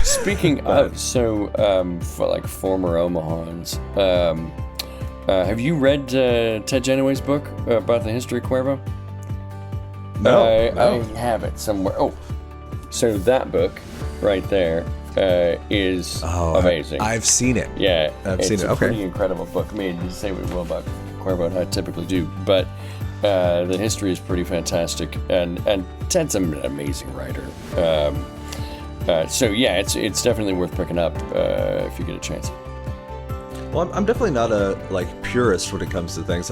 Speaking of, for like former Omahans, have you read Ted Genoway's book about the history of Cuervo? No, I have it somewhere. Oh, so that book right there is amazing. I've seen it. Yeah, I've seen it. It's a pretty incredible book. I mean, you say what you will about Cuervo, and I typically do, but the history is pretty fantastic, and Ted's an amazing writer. So yeah, it's definitely worth picking up if you get a chance. Well, I'm definitely not a purist when it comes to things.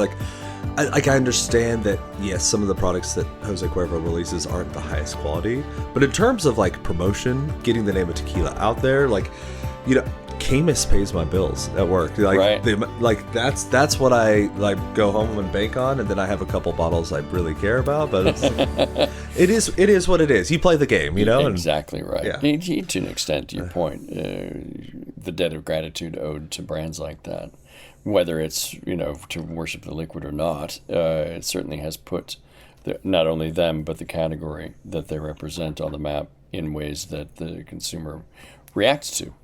I understand that, yes, some of the products that Jose Cuervo releases aren't the highest quality, but in terms of promotion, getting the name of tequila out there, Camus pays my bills at work. Right. That's what I go home and bank on, and then I have a couple bottles I really care about. But it is what it is. You play the game, Exactly right. Yeah. To an extent, to your point, the debt of gratitude owed to brands like that, whether it's to worship the liquid or not, it certainly has put not only them but the category that they represent on the map in ways that the consumer reacts to.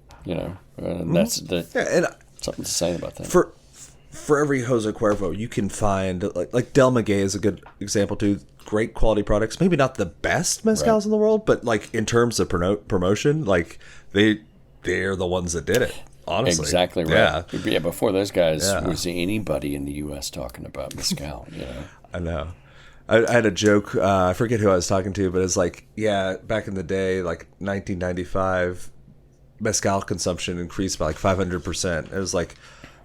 And that's something to say about that. For every Jose Cuervo, you can find like Del Maguey is a good example too. Great quality products, maybe not the best mezcals in the world, but in terms of promotion, they're the ones that did it. Honestly, exactly right. Yeah. Before those guys, was anybody in the U.S. talking about mezcal? I know. I had a joke. I forget who I was talking to, but it's back in the day, 1995. Mezcal consumption increased by 500%. It was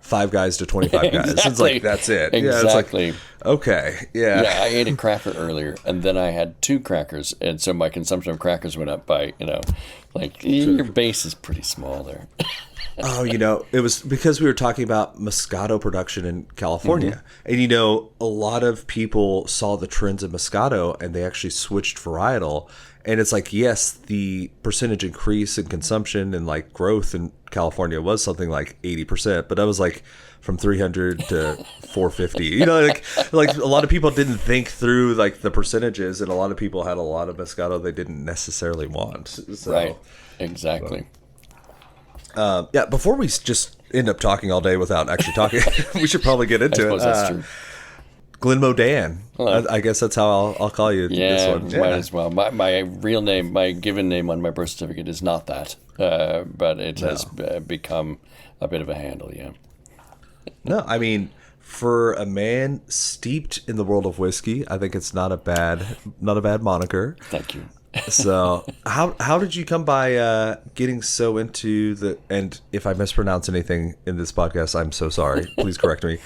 5 guys to 25 guys. Exactly. It's that's it. Exactly. Yeah, okay. Yeah. Yeah, I ate a cracker earlier, and then I had 2 crackers, and so my consumption of crackers went up by, your base is pretty small there. Oh, it was because we were talking about Moscato production in California. And, a lot of people saw the trends of Moscato, and they actually switched varietal. And it's yes, the percentage increase in consumption and growth in California was something like 80%, but that was from 300 to 450. A lot of people didn't think through the percentages, and a lot of people had a lot of Moscato they didn't necessarily want. So, right, exactly. Before we just end up talking all day without actually talking, we should probably get into it. That's true. Glenmodan. I guess that's how I'll call you. This one. Might as well. My real name, my given name on my birth certificate is not that, but it has become a bit of a handle. Yeah. No, I mean, for a man steeped in the world of whiskey, I think it's not a bad moniker. Thank you. So, how did you come by getting so into and if I mispronounce anything in this podcast, I'm so sorry. Please correct me.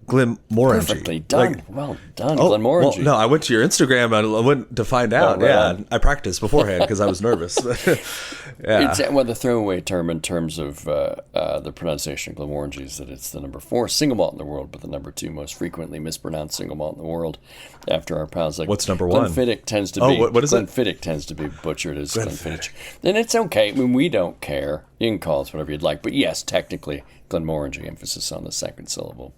Glenmorangie. Perfectly done. Well done, Glenmorangie. Well, no, I went to your Instagram and I went to find out. I practiced beforehand because I was nervous. It's the throwaway term in terms of the pronunciation of Glenmorangie is that it's the number 4 single malt in the world, but the number 2 most frequently mispronounced single malt in the world. After our pals, what's number 1? Glenfiddich tends to be. What is it? Glenfiddich tends to be butchered as Glenfiddich, and it's okay. I mean, we don't care. You can call us whatever you'd like, but yes, technically, Glenmorangie, emphasis on the second syllable.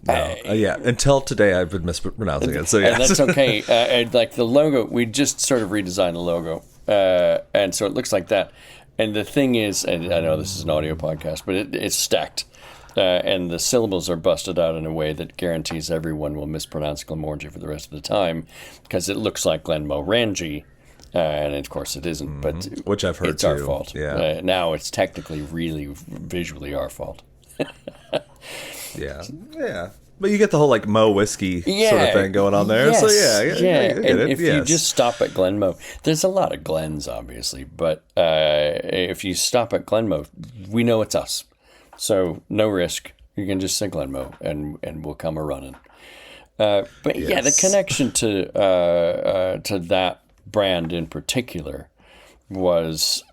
No. Until today, I've been mispronouncing it. So yeah, and that's okay. And the logo, we just sort of redesigned the logo, and so it looks like that. And the thing is, and I know this is an audio podcast, but it's stacked, and the syllables are busted out in a way that guarantees everyone will mispronounce Glenmorangie for the rest of the time, because it looks like Glenmorangie. And of course it isn't, but which I've heard it's too. Our fault. Yeah. Now it's technically really visually our fault. Yeah. But you get the whole Mo whiskey sort of thing going on there. Yes, so yeah. And if you just stop at Glenmo, there's a lot of Glens, obviously, but if you stop at Glenmo, we know it's us. So no risk. You can just say Glenmo, and we'll come a running. But yeah, the connection to that brand in particular was.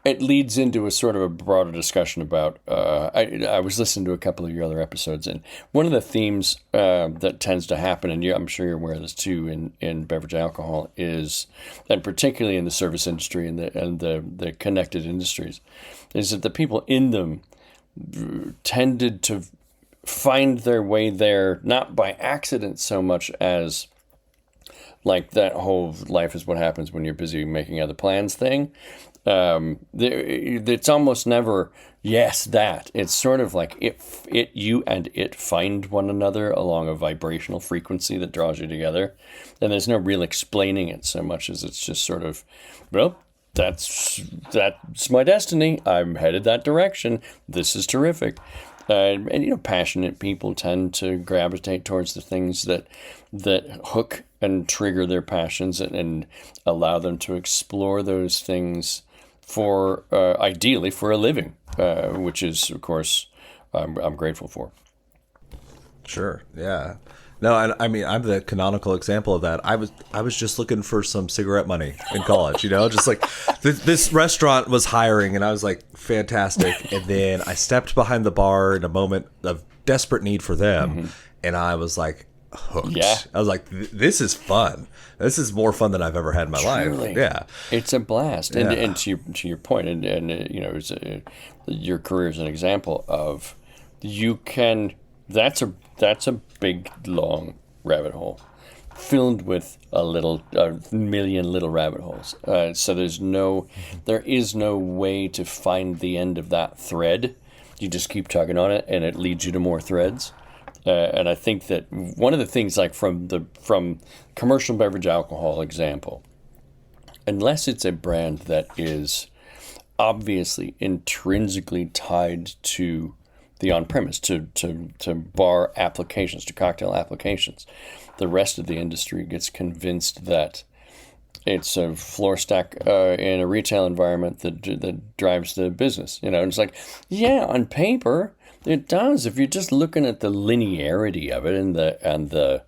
It leads into a sort of a broader discussion about. I was listening to a couple of your other episodes, and one of the themes that tends to happen, and I'm sure you're aware of this too, in beverage alcohol is, and particularly in the service industry and the connected industries, is that the people in them tended to find their way there not by accident so much as like that whole life is what happens when you're busy making other plans thing. It's almost never yes that. It's sort of like you and it find one another along a vibrational frequency that draws you together, and there's no real explaining it so much as it's just sort of, well, that's my destiny. I'm headed that direction. This is terrific. And passionate people tend to gravitate towards the things that hook and trigger their passions and allow them to explore those things for ideally for a living, which is, of course, I'm grateful for. Sure. Yeah. No, I mean, I'm the canonical example of that. I was just looking for some cigarette money in college, just like this restaurant was hiring, and I was like, fantastic. And then I stepped behind the bar in a moment of desperate need for them, and I was like hooked. Yeah. I was like, this is fun. This is more fun than I've ever had in my Truly. life. Yeah, it's a blast. Yeah. And to your point, your career is an example of you can. That's a big long rabbit hole, filled with a million little rabbit holes. So there is no way to find the end of that thread. You just keep tugging on it, and it leads you to more threads. And I think that one of the things, like from commercial beverage alcohol example, unless it's a brand that is obviously intrinsically tied to the on-premise, to bar applications, to cocktail applications, the rest of the industry gets convinced that it's a floor stack in a retail environment that drives the business. And it's like, yeah, on paper it does. If you're just looking at the linearity of it and the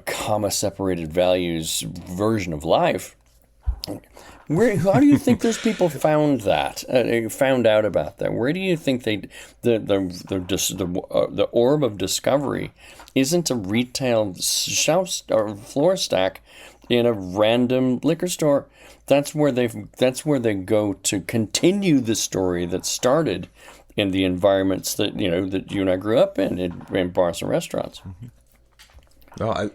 comma separated values version of life. How do you think those people found out about that? Where do you think the orb of discovery isn't a retail shelf or floor stack in a random liquor store? That's where they go to continue the story that started in the environments that you and I grew up in bars and restaurants. No,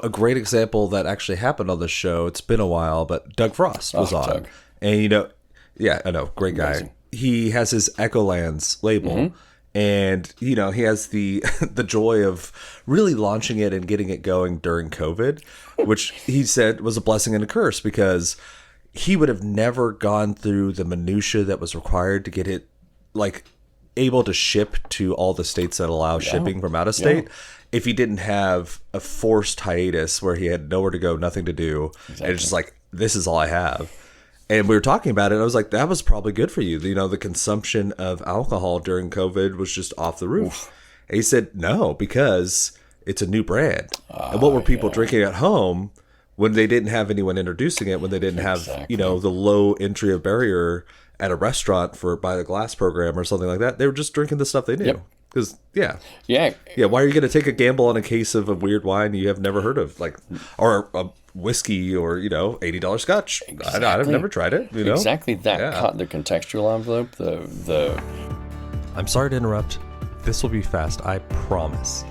a great example that actually happened on the show. It's been a while, but Doug Frost was on, Doug. and yeah, I know, great guy. Amazing. He has his Echolands label, and he has the the joy of really launching it and getting it going during COVID, which he said was a blessing and a curse because he would have never gone through the minutia that was required to get it able to ship to all the states that allow shipping from out of state if he didn't have a forced hiatus where he had nowhere to go, nothing to do. Exactly. And it's just like, this is all I have. And we were talking about it, and I was like, that was probably good for you. The consumption of alcohol during COVID was just off the roof. Oof. And he said, no, because it's a new brand. And what were people drinking at home when they didn't have anyone introducing it, when they didn't have, the low entry of barrier at a restaurant for by the glass program or something like that? They were just drinking the stuff they knew. Yep. Because, yeah. Why are you going to take a gamble on a case of a weird wine you have never heard of, or a whiskey or $80 Scotch? Exactly. I've never tried it. Exactly that. The contextual envelope. The. I'm sorry to interrupt. This will be fast. I promise.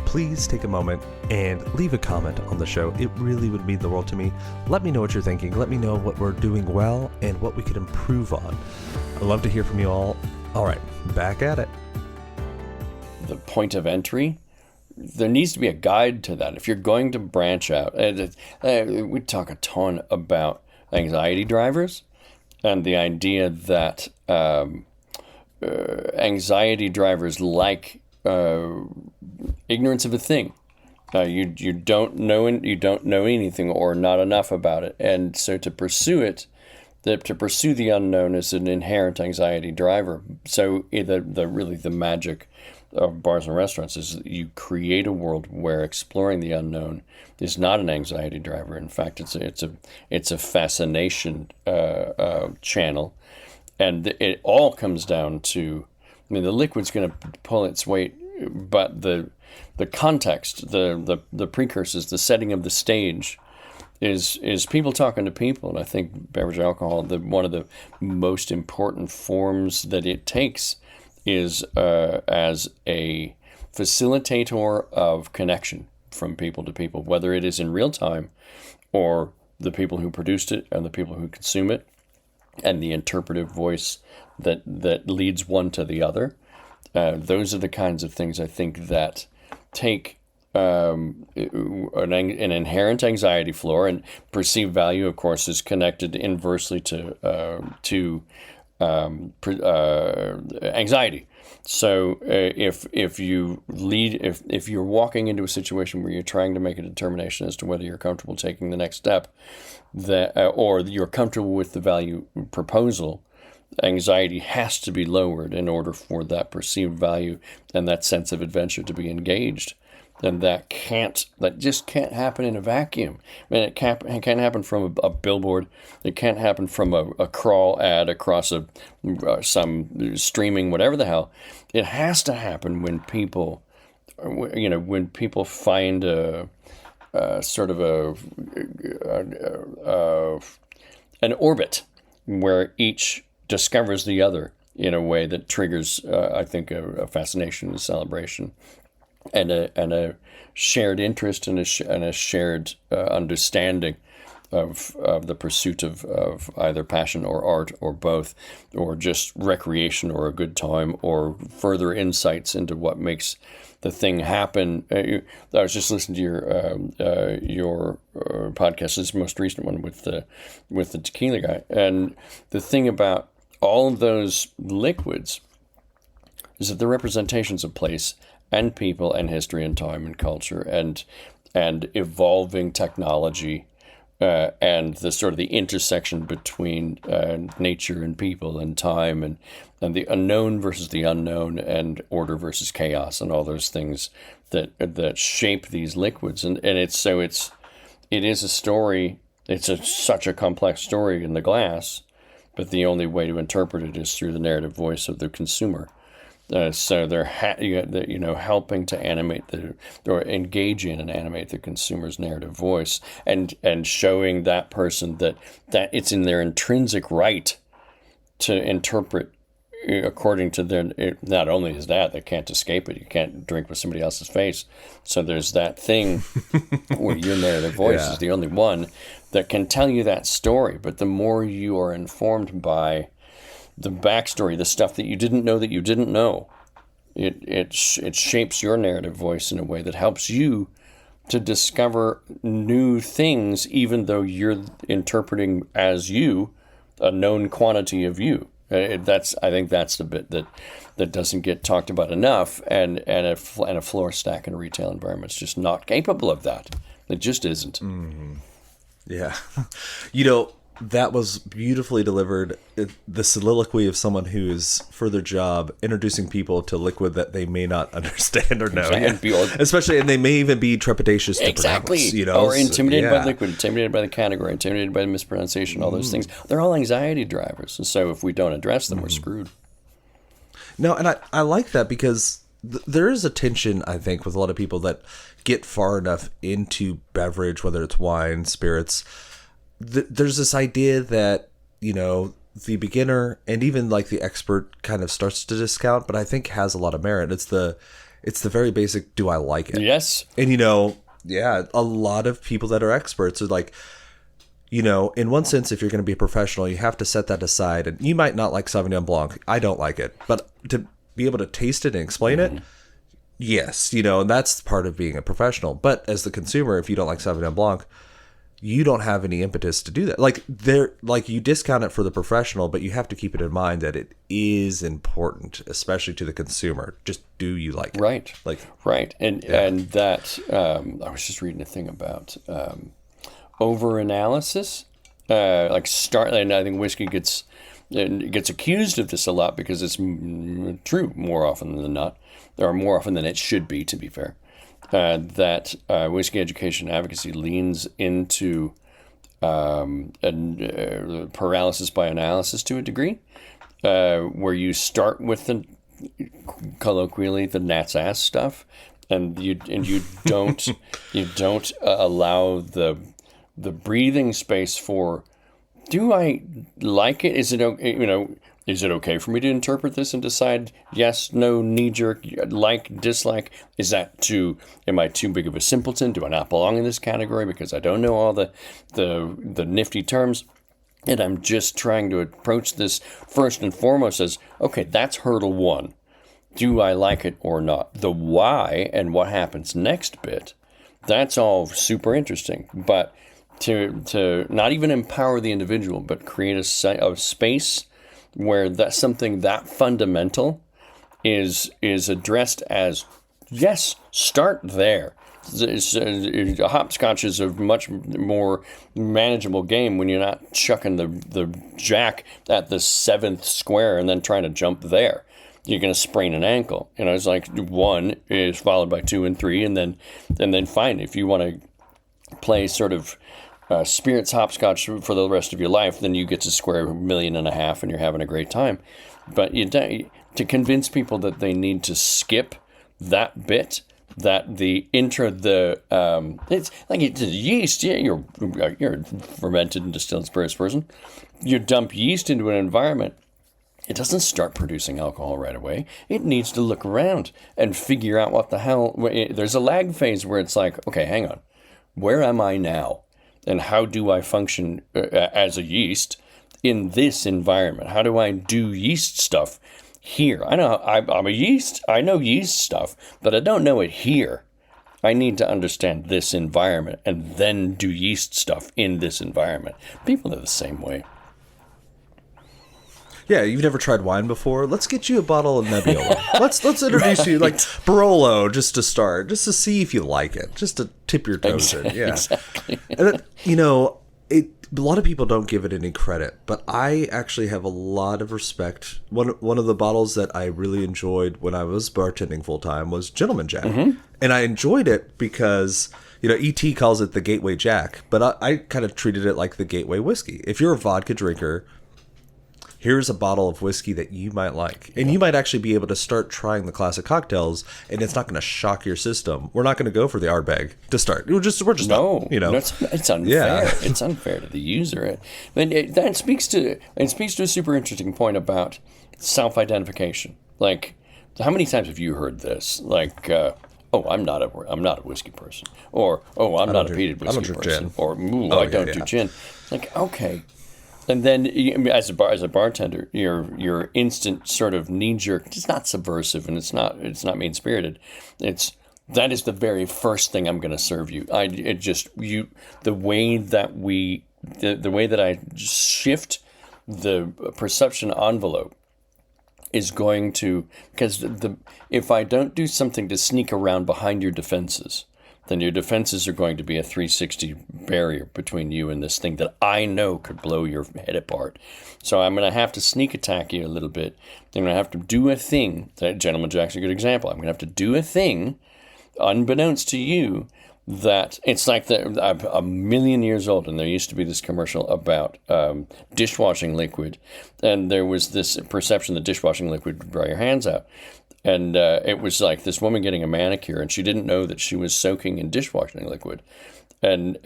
Please take a moment and leave a comment on the show. It really would mean the world to me. Let me know what you're thinking. Let me know what we're doing well and what we could improve on. I'd love to hear from you all. All right, back at it. The point of entry, there needs to be a guide to that. If you're going to branch out, we talk a ton about anxiety drivers and the idea that anxiety drivers like ignorance of a thing. You don't know anything or not enough about it, and so to pursue it, to pursue the unknown is an inherent anxiety driver. So the magic of bars and restaurants is that you create a world where exploring the unknown is not an anxiety driver. In fact, it's a fascination channel, and it all comes down to, the liquid's going to pull its weight, but the context, the precursors, the setting of the stage is people talking to people. And I think beverage alcohol, one of the most important forms that it takes is as a facilitator of connection from people to people, whether it is in real time or the people who produced it and the people who consume it, and the interpretive voice that leads one to the other. Those are the kinds of things I think that take an inherent anxiety floor, and perceived value, of course, is connected inversely to anxiety. So if you're walking into a situation where you're trying to make a determination as to whether you're comfortable taking the next step, or you're comfortable with the value proposal, anxiety has to be lowered in order for that perceived value and that sense of adventure to be engaged. And that just can't happen in a vacuum. I mean, it can't happen from a billboard. It can't happen from a crawl ad across some streaming, whatever the hell. It has to happen when people, when people find a sort of an orbit where each discovers the other in a way that triggers, I think, a fascination and a celebration. And a shared interest and a shared understanding of the pursuit of either passion or art or both, or just recreation or a good time or further insights into what makes the thing happen. I was just listening to your podcast, this most recent one with the tequila guy, and the thing about all of those liquids is that they're representations of place and people and history and time and culture and evolving technology, and the sort of the intersection between nature and people and time and the unknown versus the unknown and order versus chaos and all those things that shape these liquids. And it is a story. It's such a complex story in the glass, but the only way to interpret it is through the narrative voice of the consumer. So they're helping to animate or engage in and animate the consumer's narrative voice, and showing that person that it's in their intrinsic right to interpret according to their. Not only is that, they can't escape it. You can't drink with somebody else's face. So there's that thing where your narrative voice is the only one that can tell you that story. But the more you are informed by the backstory, the stuff that you didn't know, it shapes your narrative voice in a way that helps you to discover new things, even though you're interpreting as you a known quantity of you. I think that's the bit that doesn't get talked about enough, and a floor stack in a retail environment is just not capable of that. It just isn't. Mm-hmm. Yeah, that was beautifully delivered. The soliloquy of someone who is, for their job, introducing people to liquid that they may not understand or know. Exactly. Yeah. Especially, and they may even be trepidatious to pronounce. Or intimidated by liquid, intimidated by the category, intimidated by the mispronunciation, all those things. They're all anxiety drivers. And so if we don't address them, we're screwed. No, and I like that because there is a tension, I think, with a lot of people that get far enough into beverage, whether it's wine, spirits. There's this idea that, the beginner and even like the expert kind of starts to discount, but I think has a lot of merit. It's the very basic, do I like it? Yes. And, a lot of people that are experts are like, in one sense, if you're going to be a professional, you have to set that aside. And you might not like Sauvignon Blanc. I don't like it. But to be able to taste it and explain it, yes, and that's part of being a professional. But as the consumer, if you don't like Sauvignon Blanc, you don't have any impetus to do that. Like you discount it for the professional, but you have to keep it in mind that it is important, especially to the consumer. Just, do you like it? Right. Right. And that, I was just reading a thing about over-analysis. And I think whiskey gets accused of this a lot because it's true more often than not, or more often than it should be, to be fair. That whiskey education advocacy leans into paralysis by analysis to a degree, where you start with colloquially the gnat's ass stuff, and you don't allow the breathing space for, do I like it? Is it Is it okay for me to interpret this and decide yes, no, knee-jerk, like, dislike? Am I too big of a simpleton? Do I not belong in this category because I don't know all the nifty terms? And I'm just trying to approach this first and foremost as, okay, that's hurdle one. Do I like it or not? The why and what happens next bit, that's all super interesting. But to not even empower the individual, but create a space where that's something that fundamental is addressed as, yes, start there. Hopscotch is a much more manageable game when you're not chucking the jack at the 7th square and then trying to jump there. You're going to sprain an ankle. It's like 1 is followed by 2 and 3, and then fine. If you want to play sort of spirits hopscotch for the rest of your life, then you get to square 1.5 million and you're having a great time. But to convince people that they need to skip that bit, that the it's like it's yeast. Yeah, you're a fermented and distilled spirits person. You dump yeast into an environment. It doesn't start producing alcohol right away. It needs to look around and figure out what the hell. There's a lag phase where it's like, okay, hang on, where am I now? And how do I function as a yeast in this environment? How do I do yeast stuff here? I know I'm a yeast. I know yeast stuff, but I don't know it here. I need to understand this environment and then do yeast stuff in this environment. People are the same way. Yeah, you've never tried wine before? Let's get you a bottle of Nebbiolo. Let's introduce you like Barolo just to start, just to see if you like it, just to tip your toes in. Yeah, exactly. And a lot of people don't give it any credit, but I actually have a lot of respect. One of the bottles that I really enjoyed when I was bartending full time was Gentleman Jack, and I enjoyed it because ET calls it the Gateway Jack, but I kind of treated it like the Gateway whiskey. If you're a vodka drinker, here's a bottle of whiskey that you might like. And you might actually be able to start trying the classic cocktails, and it's not going to shock your system. We're not going to go for the Ardbeg to start. We're just no, not, it's unfair. Yeah. It's unfair to the user. That speaks to a super interesting point about self-identification. Like, how many times have you heard this? Like, I'm not a whiskey person, or I'm not a peated whiskey person, gin. Or I don't do gin. Like, okay. And then, as a bartender, your instant sort of knee jerk. It's not subversive, and it's not mean spirited. That is the very first thing I'm going to serve you. The way that I shift the perception envelope is going to, because if I don't do something to sneak around behind your defenses, then your defenses are going to be a 360 barrier between you and this thing that I know could blow your head apart. So I'm going to have to sneak attack you a little bit. I'm going to have to do a thing. Gentleman Jack's a good example. I'm going to have to do a thing, unbeknownst to you, that it's like I'm 1,000,000 years old, and there used to be this commercial about dishwashing liquid, and there was this perception that dishwashing liquid would dry your hands out. And it was like this woman getting a manicure, and she didn't know that she was soaking in dishwashing liquid. And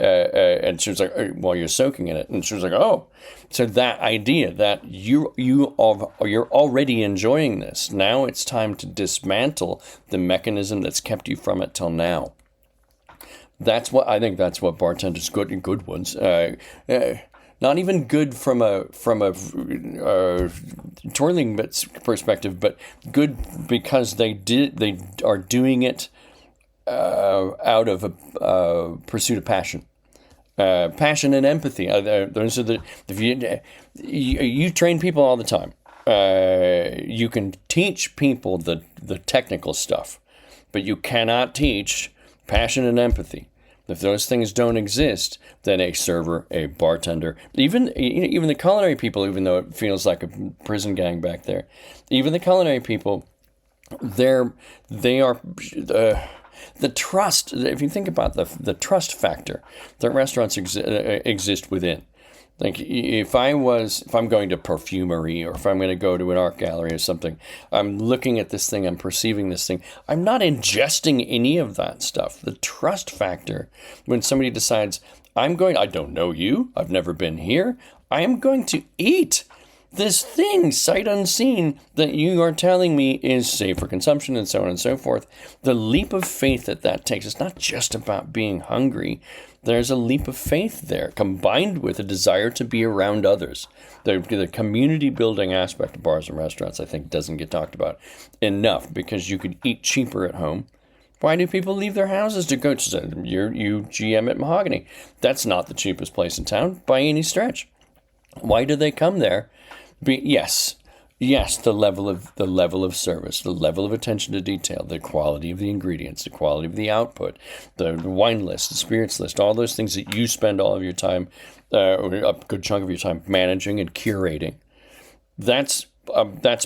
she was like, "Well, you're soaking in it," and she was like, "Oh." So that idea that you're already enjoying this, now it's time to dismantle the mechanism that's kept you from it till now. That's what bartenders, good ones. Not even good from a twirling perspective, but good because they are doing it out of a pursuit of passion, passion and empathy. Those are you train people all the time. You can teach people the technical stuff, but you cannot teach passion and empathy. If those things don't exist, then a server, a bartender, even the culinary people, even though it feels like a prison gang back there, even the culinary people, they are the trust. If you think about the trust factor that restaurants exist within. Like if I'm going to perfumery, or if I'm going to go to an art gallery or something, I'm looking at this thing, I'm perceiving this thing. I'm not ingesting any of that stuff. The trust factor, when somebody decides, I don't know you, I've never been here, I am going to eat this thing, sight unseen, that you are telling me is safe for consumption and so on and so forth. The leap of faith that takes, it's not just about being hungry. There's a leap of faith there, combined with a desire to be around others. The community building aspect of bars and restaurants, I think, doesn't get talked about enough, because you could eat cheaper at home. Why do people leave their houses to go to you GM at Mahogany? That's not the cheapest place in town by any stretch. Why do they come there? Yes, the level of service, the level of attention to detail, the quality of the ingredients, the quality of the output, the wine list, the spirits list, all those things that you spend all of your time, or a good chunk of your time managing and curating. That's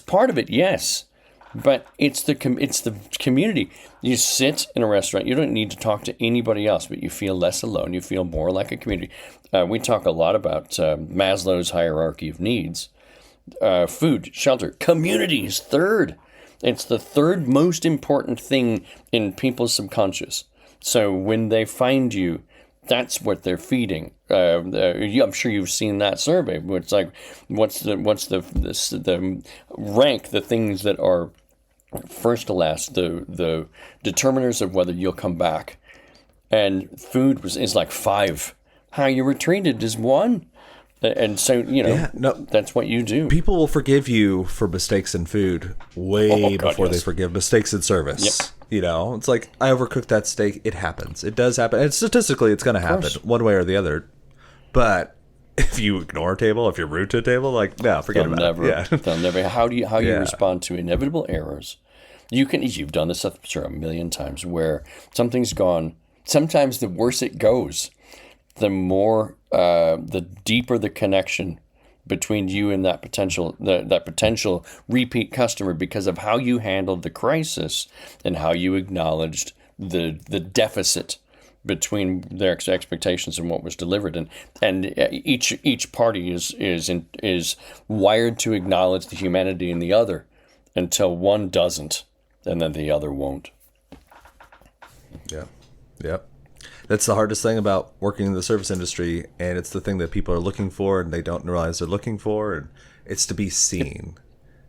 part of it, yes. But it's the community. You sit in a restaurant. You don't need to talk to anybody else, but you feel less alone. You feel more like a community. We talk a lot about Maslow's hierarchy of needs. Food, shelter, community is third. It's the third most important thing in people's subconscious. So when they find you, that's what they're feeding. I'm sure you've seen that survey. It's like, what's the rank the things that are first to last, the determiners of whether you'll come back. And food is like 5. How you were treated is 1. And so, that's what you do. People will forgive you for mistakes in food way before they forgive mistakes in service. Yep. It's like, I overcooked that steak. It happens. It does happen. And statistically, it's going to happen one way or the other. But if you ignore a table, if you're rude to a table, no, forget about it. Yeah. They'll never. How you respond to inevitable errors? You've done this, I'm sure, a million times, where something's gone. Sometimes the worse it goes, the more, the deeper the connection between you and that potential repeat customer, because of how you handled the crisis and how you acknowledged the deficit between their expectations and what was delivered, and each party is wired to acknowledge the humanity in the other until one doesn't, and then the other won't. Yep. That's the hardest thing about working in the service industry, and it's the thing that people are looking for and they don't realize they're looking for, and it's to be seen.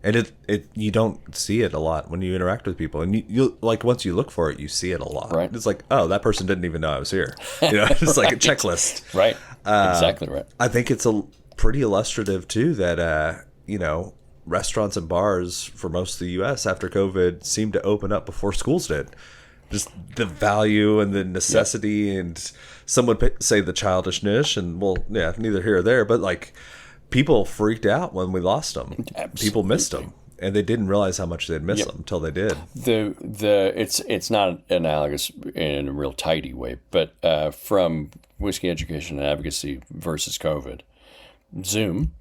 And you don't see it a lot when you interact with people, and you once you look for it, you see it a lot. Right. It's like, oh, that person didn't even know I was here. It's like a checklist. Right. Exactly right. I think it's a pretty illustrative too that restaurants and bars for most of the U.S. after COVID seemed to open up before schools did. Just the value and the necessity, and some would say the childishness, and neither here or there, but people freaked out when we lost them. Absolutely. People missed them, and they didn't realize how much they'd missed them until they did. It's not analogous in a real tidy way, but from whiskey education and advocacy versus COVID, Zoom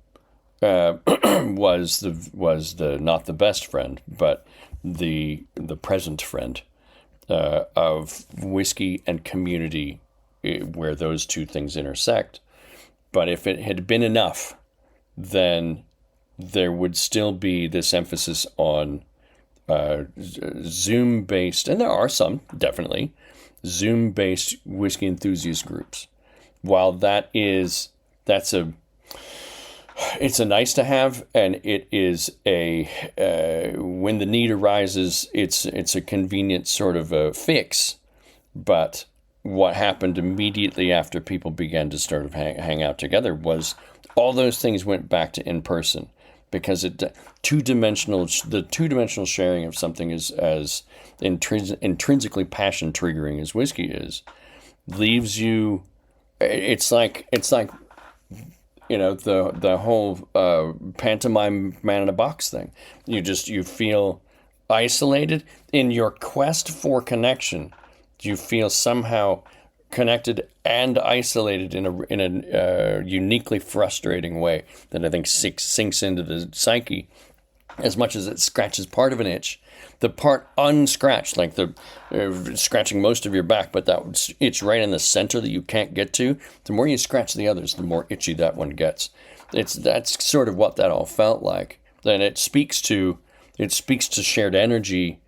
was the not the best friend, but the present friend of whiskey and community, where those two things intersect. But if it had been enough, then there would still be this emphasis on Zoom-based, and there are some, definitely, Zoom-based whiskey enthusiast groups. While it's a nice to have, and it is when the need arises, it's a convenient sort of a fix. But what happened immediately after people began to sort of hang out together was all those things went back to in person, because the two-dimensional sharing of something as intrinsically passion triggering as whiskey leaves you. It's like the whole pantomime man in a box thing. You feel isolated in your quest for connection. You feel somehow connected and isolated in a uniquely frustrating way that I think sinks into the psyche. As much as it scratches part of an itch, the part unscratched, like the scratching most of your back, but that itch right in the center that you can't get to, the more you scratch the others, the more itchy that one gets. That's sort of what that all felt like. And it speaks to shared energy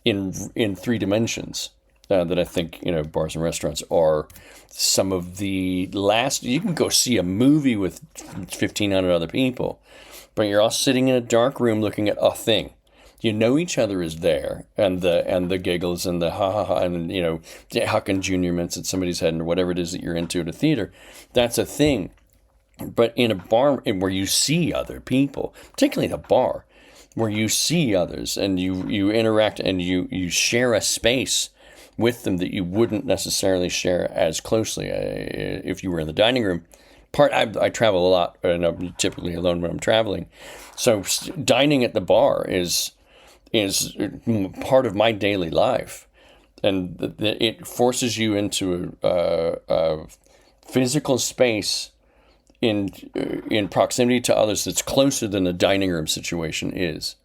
in 3 dimensions. That I think bars and restaurants are some of the last. You can go see a movie with 1,500 other people, but you're all sitting in a dark room looking at a thing. You know each other is there, and the giggles and the ha ha ha, and hucking junior mints at somebody's head, or whatever it is that you're into at a theater. That's a thing. But in a bar where you see other people, particularly the bar, where you see others and you interact and you share a space with them that you wouldn't necessarily share as closely if you were in the dining room. I travel a lot, and I'm typically alone when I'm traveling. So dining at the bar is part of my daily life, and it forces you into a physical space in proximity to others that's closer than a dining room situation is.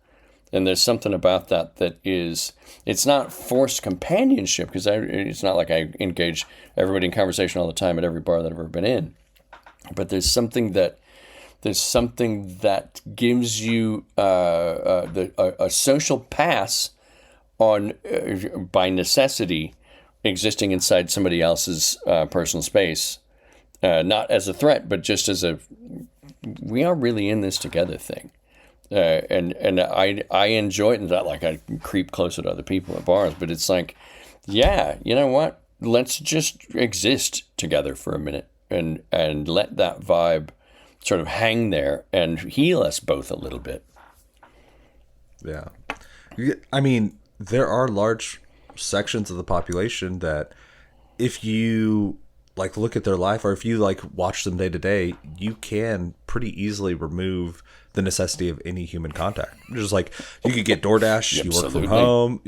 And there's something about that is, it's not forced companionship, because it's not like I engage everybody in conversation all the time at every bar that I've ever been in. But there's something that gives you a social pass on, by necessity, existing inside somebody else's personal space. Not as a threat, but just as we are really in this together thing. And I enjoy it. Not like I creep closer to other people at bars, but it's like, yeah, you know what? Let's just exist together for a minute and let that vibe sort of hang there and heal us both a little bit. Yeah. I mean, there are large sections of the population that if you like look at their life, or if you like watch them day to day, you can pretty easily remove the necessity of any human contact. Just like you could get DoorDash, you work from home,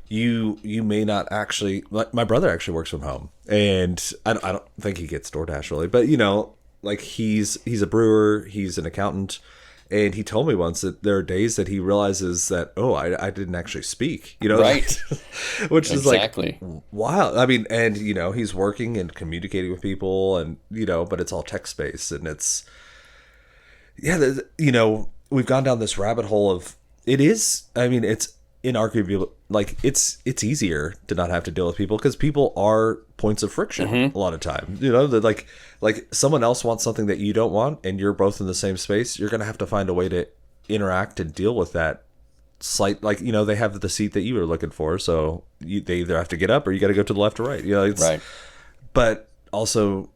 you may not actually. Like my brother actually works from home, and I don't think he gets DoorDash really, but like he's a brewer, he's an accountant. And he told me once that there are days that he realizes that, I didn't actually speak, right? Which is exactly. Like, wow. I mean, and he's working and communicating with people, and but it's all text based, and it's, we've gone down this rabbit hole of it is. I mean, it's inarguably like it's easier to not have to deal with people, because people are points of friction a lot of times. That like someone else wants something that you don't want, and you're both in the same space. You're gonna have to find a way to interact and deal with that slight. Like they have the seat that you were looking for, so they either have to get up or you got to go to the left or right. Right. But also,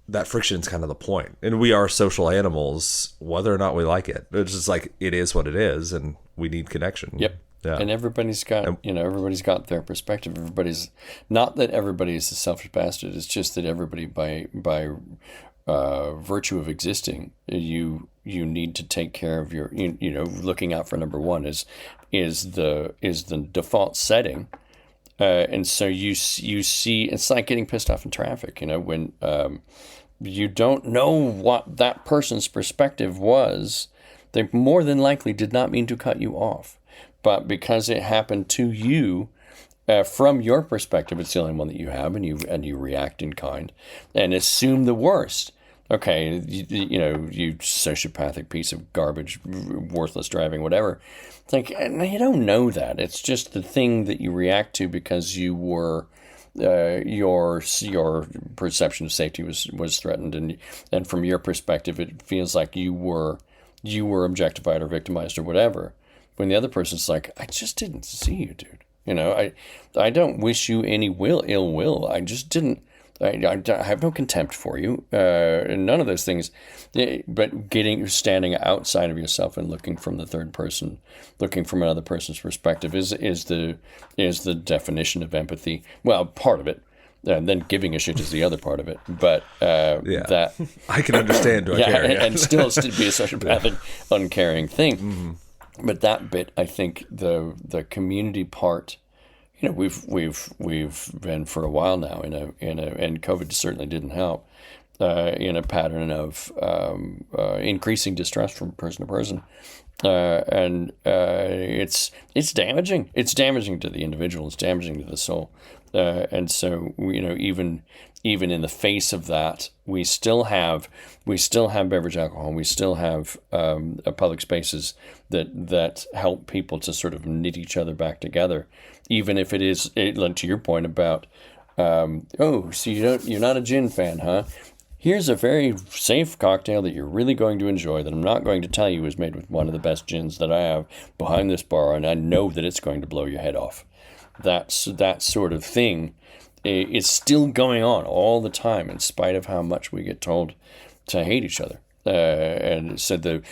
that friction is kind of the point, and we are social animals, whether or not we like it. It's just like it is what it is, and we need connection. Yep. Yeah. And everybody's got everybody's got their perspective. Everybody's not that everybody is a selfish bastard. It's just that everybody by virtue of existing, you need to take care of your looking out for number one is the default setting. And so you see, it's like getting pissed off in traffic, when you don't know what that person's perspective was. They more than likely did not mean to cut you off. But because it happened to you, from your perspective, it's the only one that you have, and you react in kind and assume the worst. Okay, you sociopathic piece of garbage, worthless driving, whatever. It's like, you don't know that. It's just the thing that you react to because you were your perception of safety was threatened, and from your perspective, it feels like you were objectified or victimized or whatever. When the other person's like, I just didn't see you, dude. I don't wish you any ill will. I just didn't. I have no contempt for you. And none of those things. But standing outside of yourself and looking from the third person, looking from another person's perspective is the definition of empathy. Well, part of it. And then giving a shit is the other part of it. But that I can understand. Do I care? And still be a sociopathic, uncaring thing. Mm-hmm. But that bit, I think, the community part, we've been for a while now and COVID certainly didn't help, in a pattern of increasing distrust from person to person, and it's damaging. It's damaging to the individual. It's damaging to the soul, and so even in the face of that, we still have beverage alcohol. We still have public spaces that help people to sort of knit each other back together, even if it is to your point about so you're not a gin fan, huh? here's a very safe cocktail that you're really going to enjoy that I'm not going to tell you is made with one of the best gins that I have behind this bar, and I know that it's going to blow your head off. That sort of thing is still going on all the time, in spite of how much we get told to hate each other. And so the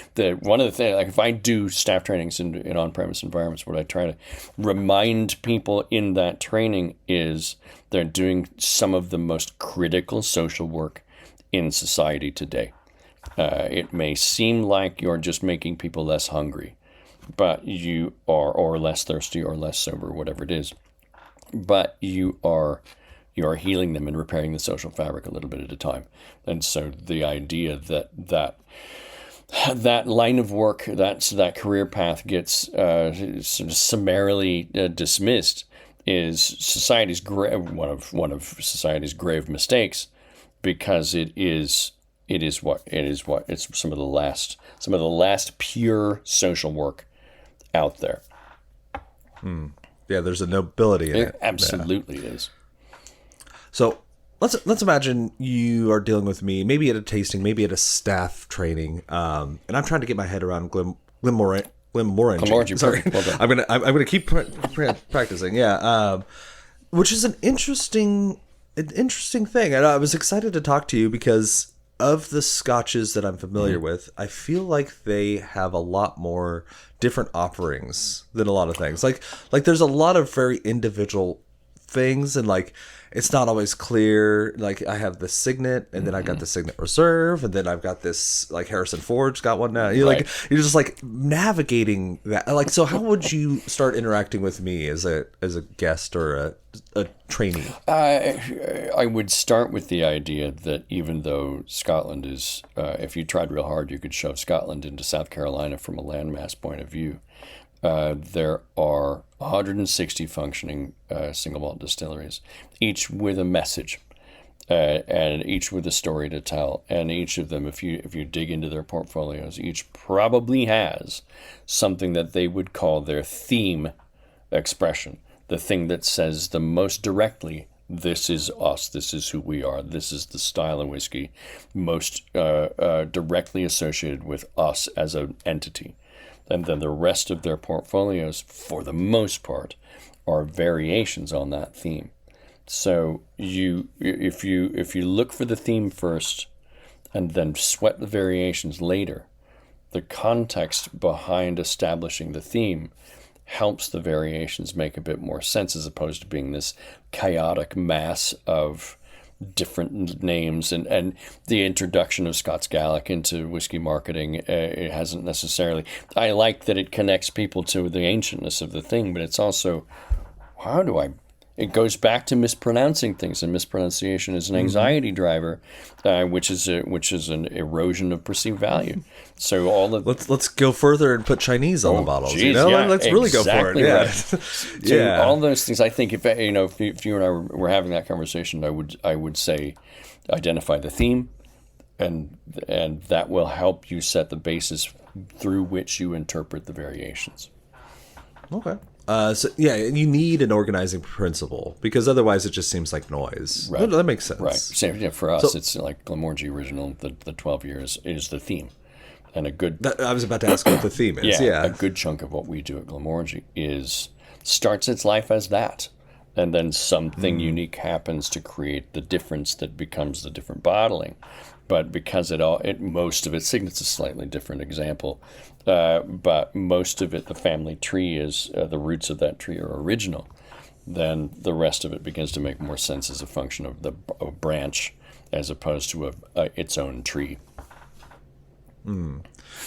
one of the things, like if I do staff trainings in on-premise environments, what I try to remind people in that training is they're doing some of the most critical social work in society today. It may seem like you're just making people less hungry, but you are, or less thirsty, or less sober, whatever it is. But you are healing them and repairing the social fabric a little bit at a time. And so the idea that line of work, that career path gets sort of summarily dismissed is society's one of society's grave mistakes, because it's some of the last pure social work out there. Yeah, there's a nobility in it. Absolutely is. So let's imagine you are dealing with me, maybe at a tasting, maybe at a staff training, and I'm trying to get my head around Glenmorangie. Sorry, well done. I'm gonna keep practicing. Yeah, which is an interesting thing, and I was excited to talk to you because of the scotches that I'm familiar with. I feel like they have a lot more different offerings than a lot of things. Like there's a lot of very individual things, and like it's not always clear. Like I have the Signet, and then I got the Signet Reserve, and then I've got this like Harrison Ford's got one now. You're like you're just like navigating that. Like, so how would you start interacting with me as a guest or a trainee? I would start with the idea that even though Scotland is, if you tried real hard, you could shove Scotland into South Carolina from a landmass point of view. There are 160 functioning single malt distilleries, each with a message, and each with a story to tell. And each of them, if you dig into their portfolios, each probably has something that they would call their theme expression, the thing that says the most directly, this is us, this is who we are, this is the style of whiskey most directly associated with us as an entity. And then the rest of their portfolios, for the most part, are variations on that theme. So if you look for the theme first and then sweat the variations later, the context behind establishing the theme helps the variations make a bit more sense, as opposed to being this chaotic mass of different names. And the introduction of Scots Gaelic into whiskey marketing, it hasn't necessarily, I like that it connects people to the ancientness of the thing, but it's also, it goes back to mispronouncing things, and mispronunciation is an anxiety driver, which is an erosion of perceived value. So all of let's go further and put Chinese on the bottles. Geez, yeah, let's really go for it. Yeah, right. So all those things. I think if you and I were having that conversation, I would say identify the theme, and that will help you set the basis through which you interpret the variations. Okay. So yeah, you need an organizing principle, because otherwise it just seems like noise. Right. That makes sense. Right. Same for us. So, it's like Glenmorangie original. The 12 years is the theme, and I was about to ask what the theme is. Yeah. A good chunk of what we do at Glenmorangie starts its life as that, and then something unique happens to create the difference that becomes the different bottling. But because most of it, Signet's a slightly different example, but most of it, the family tree is, the roots of that tree are original, then the rest of it begins to make more sense as a function of a branch as opposed to its own tree.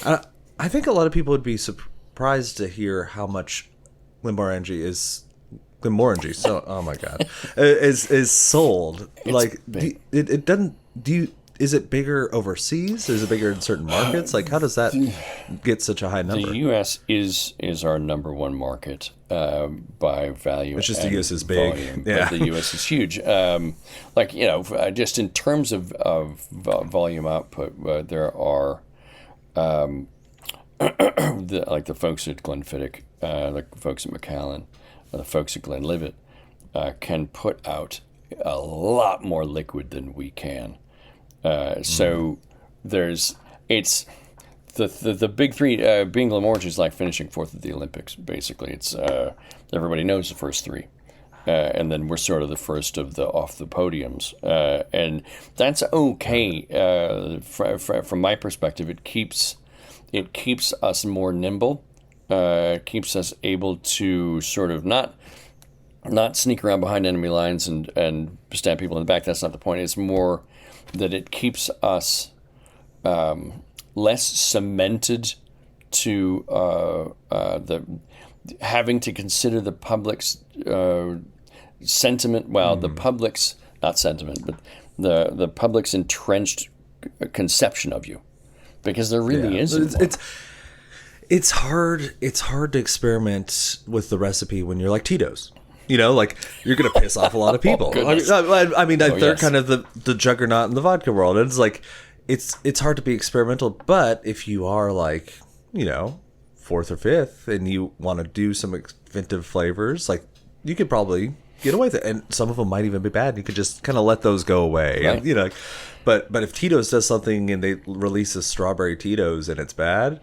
I think a lot of people would be surprised to hear how much Glenmorangie, so oh my god, is sold. It's like it doesn't. Is it bigger overseas? Is it bigger in certain markets? Like, how does that get such a high number? The U.S. is our number one market by value. It's just the U.S. is big. Volume, yeah, but the U.S. is huge. Just in terms of volume output, there are the folks at Glenfiddich, the folks at Macallan, the folks at Glenlivet can put out a lot more liquid than we can. So there's it's the big three. Being Glenmorangie is like finishing fourth at the Olympics. Basically, it's everybody knows the first three. And then we're sort of the first of the off the podiums, and that's okay. From my perspective, it keeps us more nimble, keeps us able to sort of not sneak around behind enemy lines and stab people in the back. That's not the point. It's more that it keeps us less cemented to the having to consider the public's sentiment. Well, the public's not sentiment, but the public's entrenched conception of you, because there really isn't. It's hard. It's hard to experiment with the recipe when you're like Tito's. You know, like you're gonna piss off a lot of people. I mean, they're kind of the juggernaut in the vodka world. And it's like it's hard to be experimental. But if you are like, you know, fourth or fifth, and you want to do some inventive flavors, like you could probably get away with it, and some of them might even be bad. You could just kind of let those go away, right. And, you know. But if Tito's does something and they release a strawberry Tito's and it's bad,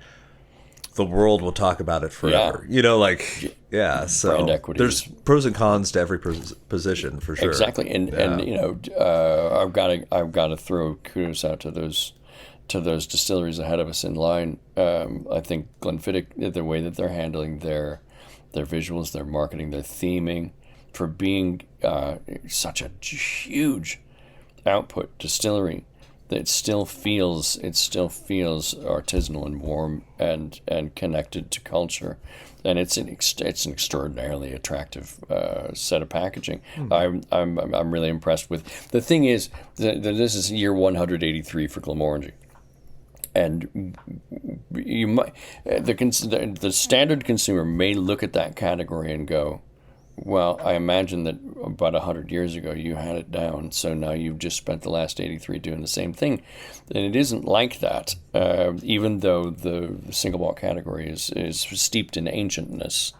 the world will talk about it forever. You know, like so brand equity. There's pros and cons to every position for sure. Exactly, and you know, I've got to throw kudos out to those distilleries ahead of us in line. I think Glenfiddich, the way that they're handling their visuals, their marketing, their theming, for being such a huge output distillery, that it still feels artisanal and warm and connected to culture, and it's an extraordinarily attractive set of packaging. I'm really impressed with. The thing is that this is year 183 for Glenmorangie. And you might the standard consumer may look at that category and go, well, I imagine that about 100 years ago you had it down, so now you've just spent the last 83 doing the same thing. And it isn't like that, even though the single malt category is steeped in ancientness.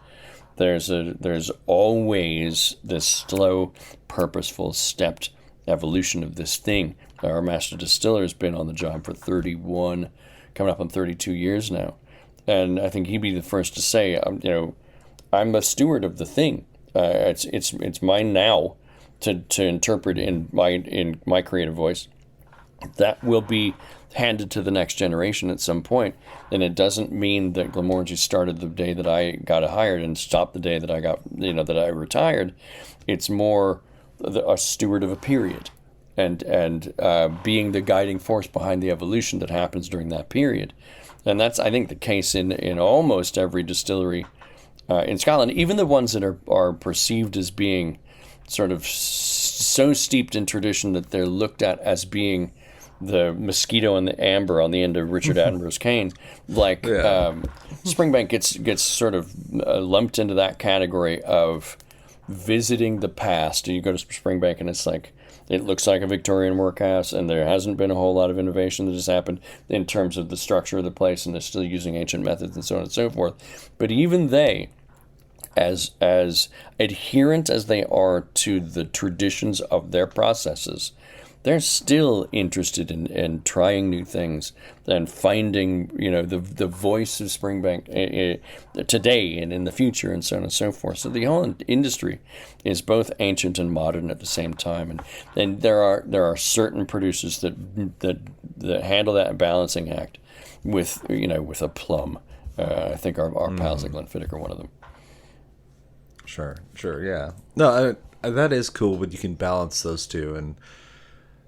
There's always this slow, purposeful, stepped evolution of this thing. Our master distiller has been on the job for 31, coming up on 32 years now, and I think he'd be the first to say, you know, I'm a steward of the thing. It's mine now to interpret in my creative voice. That will be handed to the next generation at some point, and it doesn't mean that Glenmorangie started the day that I got hired and stopped the day that I got, you know, that I retired. It's more a steward of a period. And being the guiding force behind the evolution that happens during that period. And that's, I think, the case in almost every distillery in Scotland, even the ones that are perceived as being sort of so steeped in tradition that they're looked at as being the mosquito and the amber on the end of Richard Attenborough's cane. Like Springbank gets sort of lumped into that category of visiting the past. You go to Springbank and it's like, it looks like a Victorian workhouse, and there hasn't been a whole lot of innovation that has happened in terms of the structure of the place, and they're still using ancient methods and so on and so forth. But even they, as adherent as they are to the traditions of their processes, they're still interested in trying new things and finding, you know, the voice of Springbank today and in the future and so on and so forth. So the whole industry is both ancient and modern at the same time. And there are certain producers that handle that balancing act with a plum. I think our pals at Glenfiddich are one of them. Sure, yeah. No, that is cool, but you can balance those two. And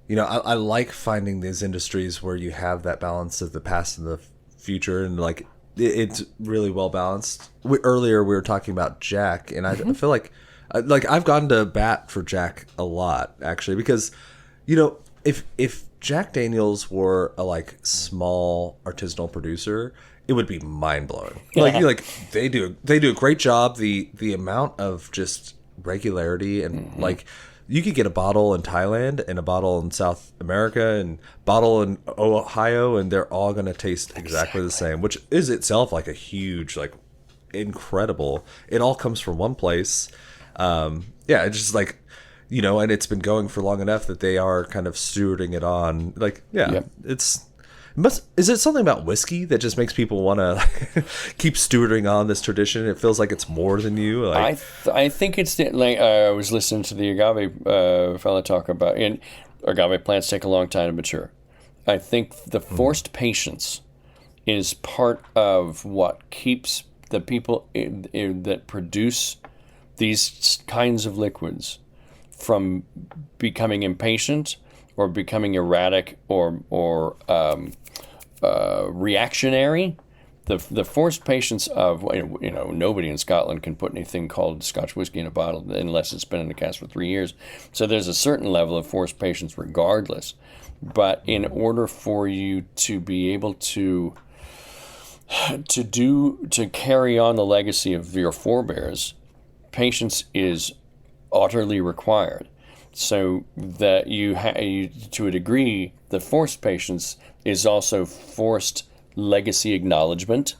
you know, I like finding these industries where you have that balance of the past and the future, and like it's really well balanced. Earlier we were talking about Jack, and I feel like I've gone to bat for Jack a lot, actually, because, you know, if Jack Daniel's were a like small artisanal producer, it would be mind blowing. Like they do a great job. The amount of just regularity and like. You could get a bottle in Thailand and a bottle in South America and a bottle in Ohio, and they're all going to taste exactly the same, which is itself like a huge, like incredible. It all comes from one place. It's just like, and it's been going for long enough that they are kind of stewarding it on. Like, is it something about whiskey that just makes people want to keep stewarding on this tradition? It feels like it's more than you. Like, I think it's I was listening to the agave fella talk about, and agave plants take a long time to mature. I think the forced patience is part of what keeps the people that produce these kinds of liquids from becoming impatient or becoming erratic or reactionary. The forced patience of, nobody in Scotland can put anything called Scotch whiskey in a bottle unless it's been in the cask for 3 years. So there's a certain level of forced patience regardless. But in order for you to be able to carry on the legacy of your forebears, patience is utterly required. So that you to a degree, the forced patience is also forced legacy acknowledgement.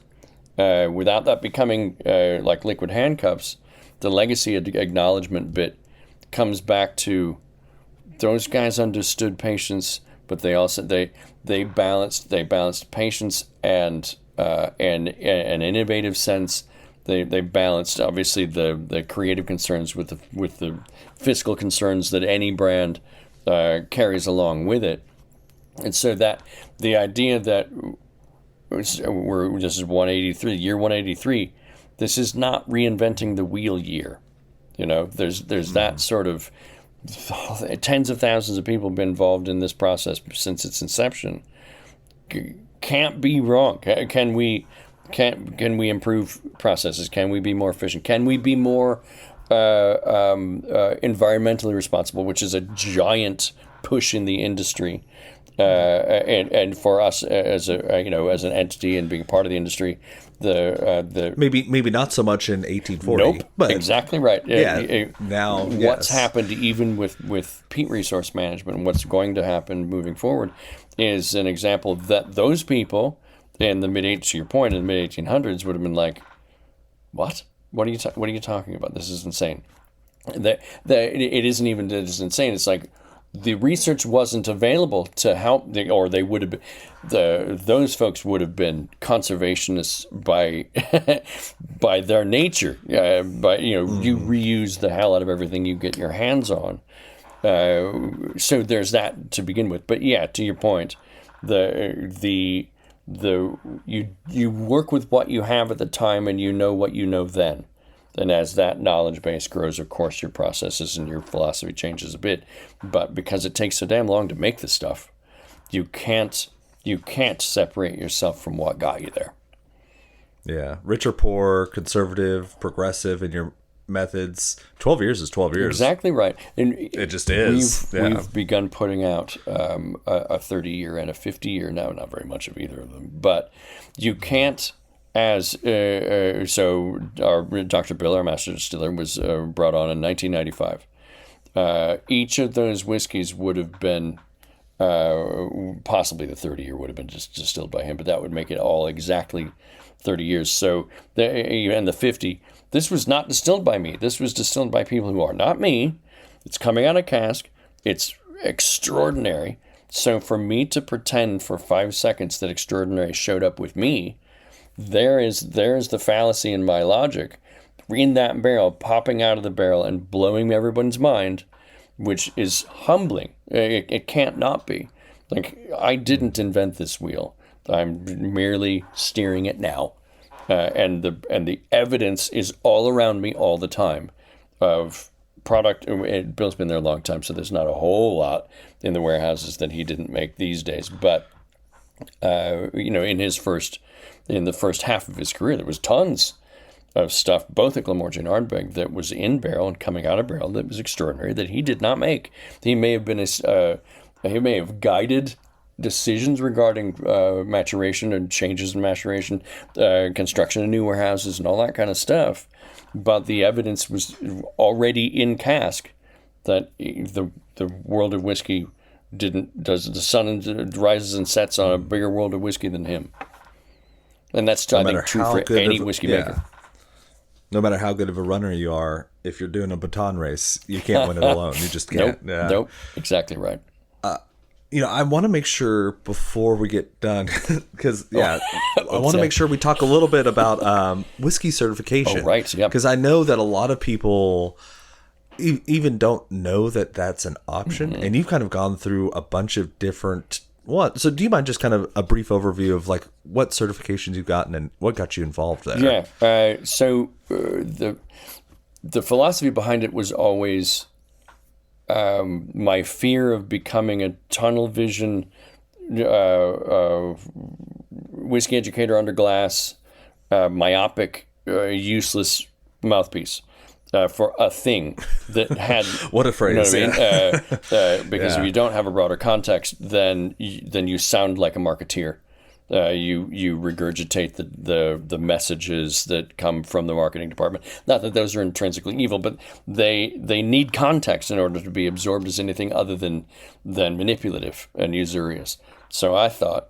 Without that becoming like liquid handcuffs, the legacy acknowledgement bit comes back to those guys understood patience, but they also they balanced patience and an innovative sense. They balanced obviously the creative concerns with the fiscal concerns that any brand carries along with it, and so that the idea that this is 183, year 183. This is not reinventing the wheel year. There's that sort of tens of thousands of people have been involved in this process since its inception. Can't be wrong. Can we improve processes? Can we be more efficient? Can we be more environmentally responsible, which is a giant push in the industry? And for us as as an entity and being part of the industry, the maybe not so much in 1840. Nope, but exactly right. Now what's happened even with peat resource management and what's going to happen moving forward is an example that those people in the to your point, in the mid 1800s would have been like, what are you talking about? This is insane. It isn't even that it's insane. It's like, the research wasn't available to help, or they would have been, those folks would have been conservationists by by their nature. You reuse the hell out of everything you get your hands on. So there's that to begin with. But yeah, to your point, you work with what you have at the time, and you know what you know then. And as that knowledge base grows, of course, your processes and your philosophy changes a bit. But because it takes so damn long to make this stuff, you can't separate yourself from what got you there. Yeah, rich or poor, conservative, progressive in your methods. 12 years is 12 years. Exactly right. And it just is. We've begun putting out a 30-year and a 50-year now. Not very much of either of them, but you can't. So our Dr. Bill, our master distiller, was brought on in 1995. Each of those whiskeys would have been, possibly the 30-year would have been just distilled by him, but that would make it all exactly 30 years. So, and the 50, this was not distilled by me. This was distilled by people who are not me. It's coming out of cask. It's extraordinary. So for me to pretend for 5 seconds that extraordinary showed up with me, there is the fallacy in my logic. In that barrel, popping out of the barrel and blowing everyone's mind, which is humbling. It can't not be. Like, I didn't invent this wheel. I'm merely steering it now. And the evidence is all around me all the time of product. Bill's been there a long time, so there's not a whole lot in the warehouses that he didn't make these days. But, in the first half of his career, there was tons of stuff, both at Glenmorangie and Ardbeg, that was in barrel and coming out of barrel that was extraordinary, that he did not make. He may have been he may have guided decisions regarding maturation and changes in maturation, construction of new warehouses and all that kind of stuff, but the evidence was already in cask that the world of whiskey the sun rises and sets on a bigger world of whiskey than him. And that's, I think, true for any whiskey maker. No matter how good of a runner you are, if you're doing a baton race, you can't win it alone. You just can't. Nope. Exactly right. I want to make sure before we get done, because I want to make sure we talk a little bit about whiskey certification. Oh, right. Yep. Because I know that a lot of people even don't know that that's an option, and you've kind of gone through a bunch of different. So do you mind just kind of a brief overview of like what certifications you've gotten and what got you involved there? Yeah. The philosophy behind it was always my fear of becoming a tunnel vision whiskey educator under glass, myopic, useless mouthpiece. For a thing that had what a phrase! You know what I mean? Because if you don't have a broader context, then you sound like a marketeer. You regurgitate the messages that come from the marketing department. Not that those are intrinsically evil, but they need context in order to be absorbed as anything other than manipulative and usurious. So I thought,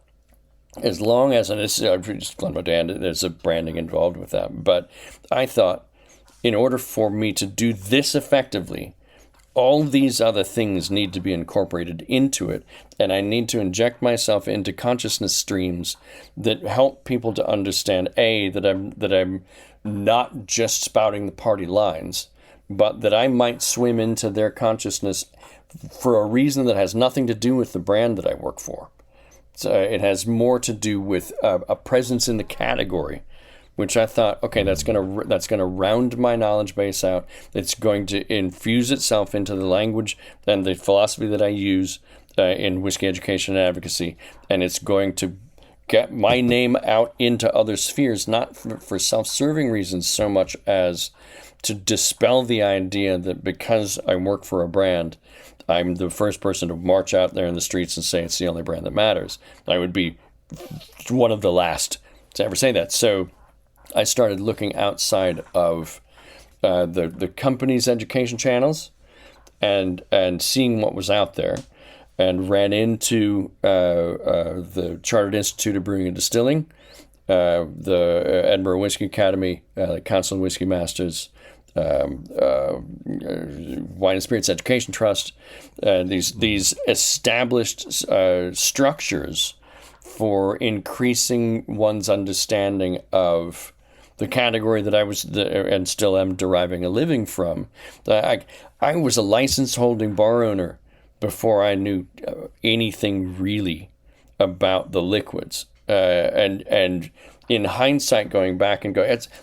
as long as, and it's just Glenmodan, there's a branding involved with that, but I thought, in order for me to do this effectively, all these other things need to be incorporated into it, and I need to inject myself into consciousness streams that help people to understand that I'm not just spouting the party lines, but that I might swim into their consciousness for a reason that has nothing to do with the brand that I work for. So it has more to do with a presence in the category, which I thought, okay, that's gonna round my knowledge base out. It's going to infuse itself into the language and the philosophy that I use in whiskey education and advocacy, and it's going to get my name out into other spheres, not for self-serving reasons so much as to dispel the idea that because I work for a brand, I'm the first person to march out there in the streets and say it's the only brand that matters. I would be one of the last to ever say that. So I started looking outside of the company's education channels and seeing what was out there, and ran into the Chartered Institute of Brewing and Distilling, the Edinburgh Whisky Academy, the Council of Whisky Masters, Wine and Spirits Education Trust, these established structures for increasing one's understanding of the category that I was and still am deriving a living from. I was a license holding bar owner before I knew anything really about the liquids. And in hindsight, going back and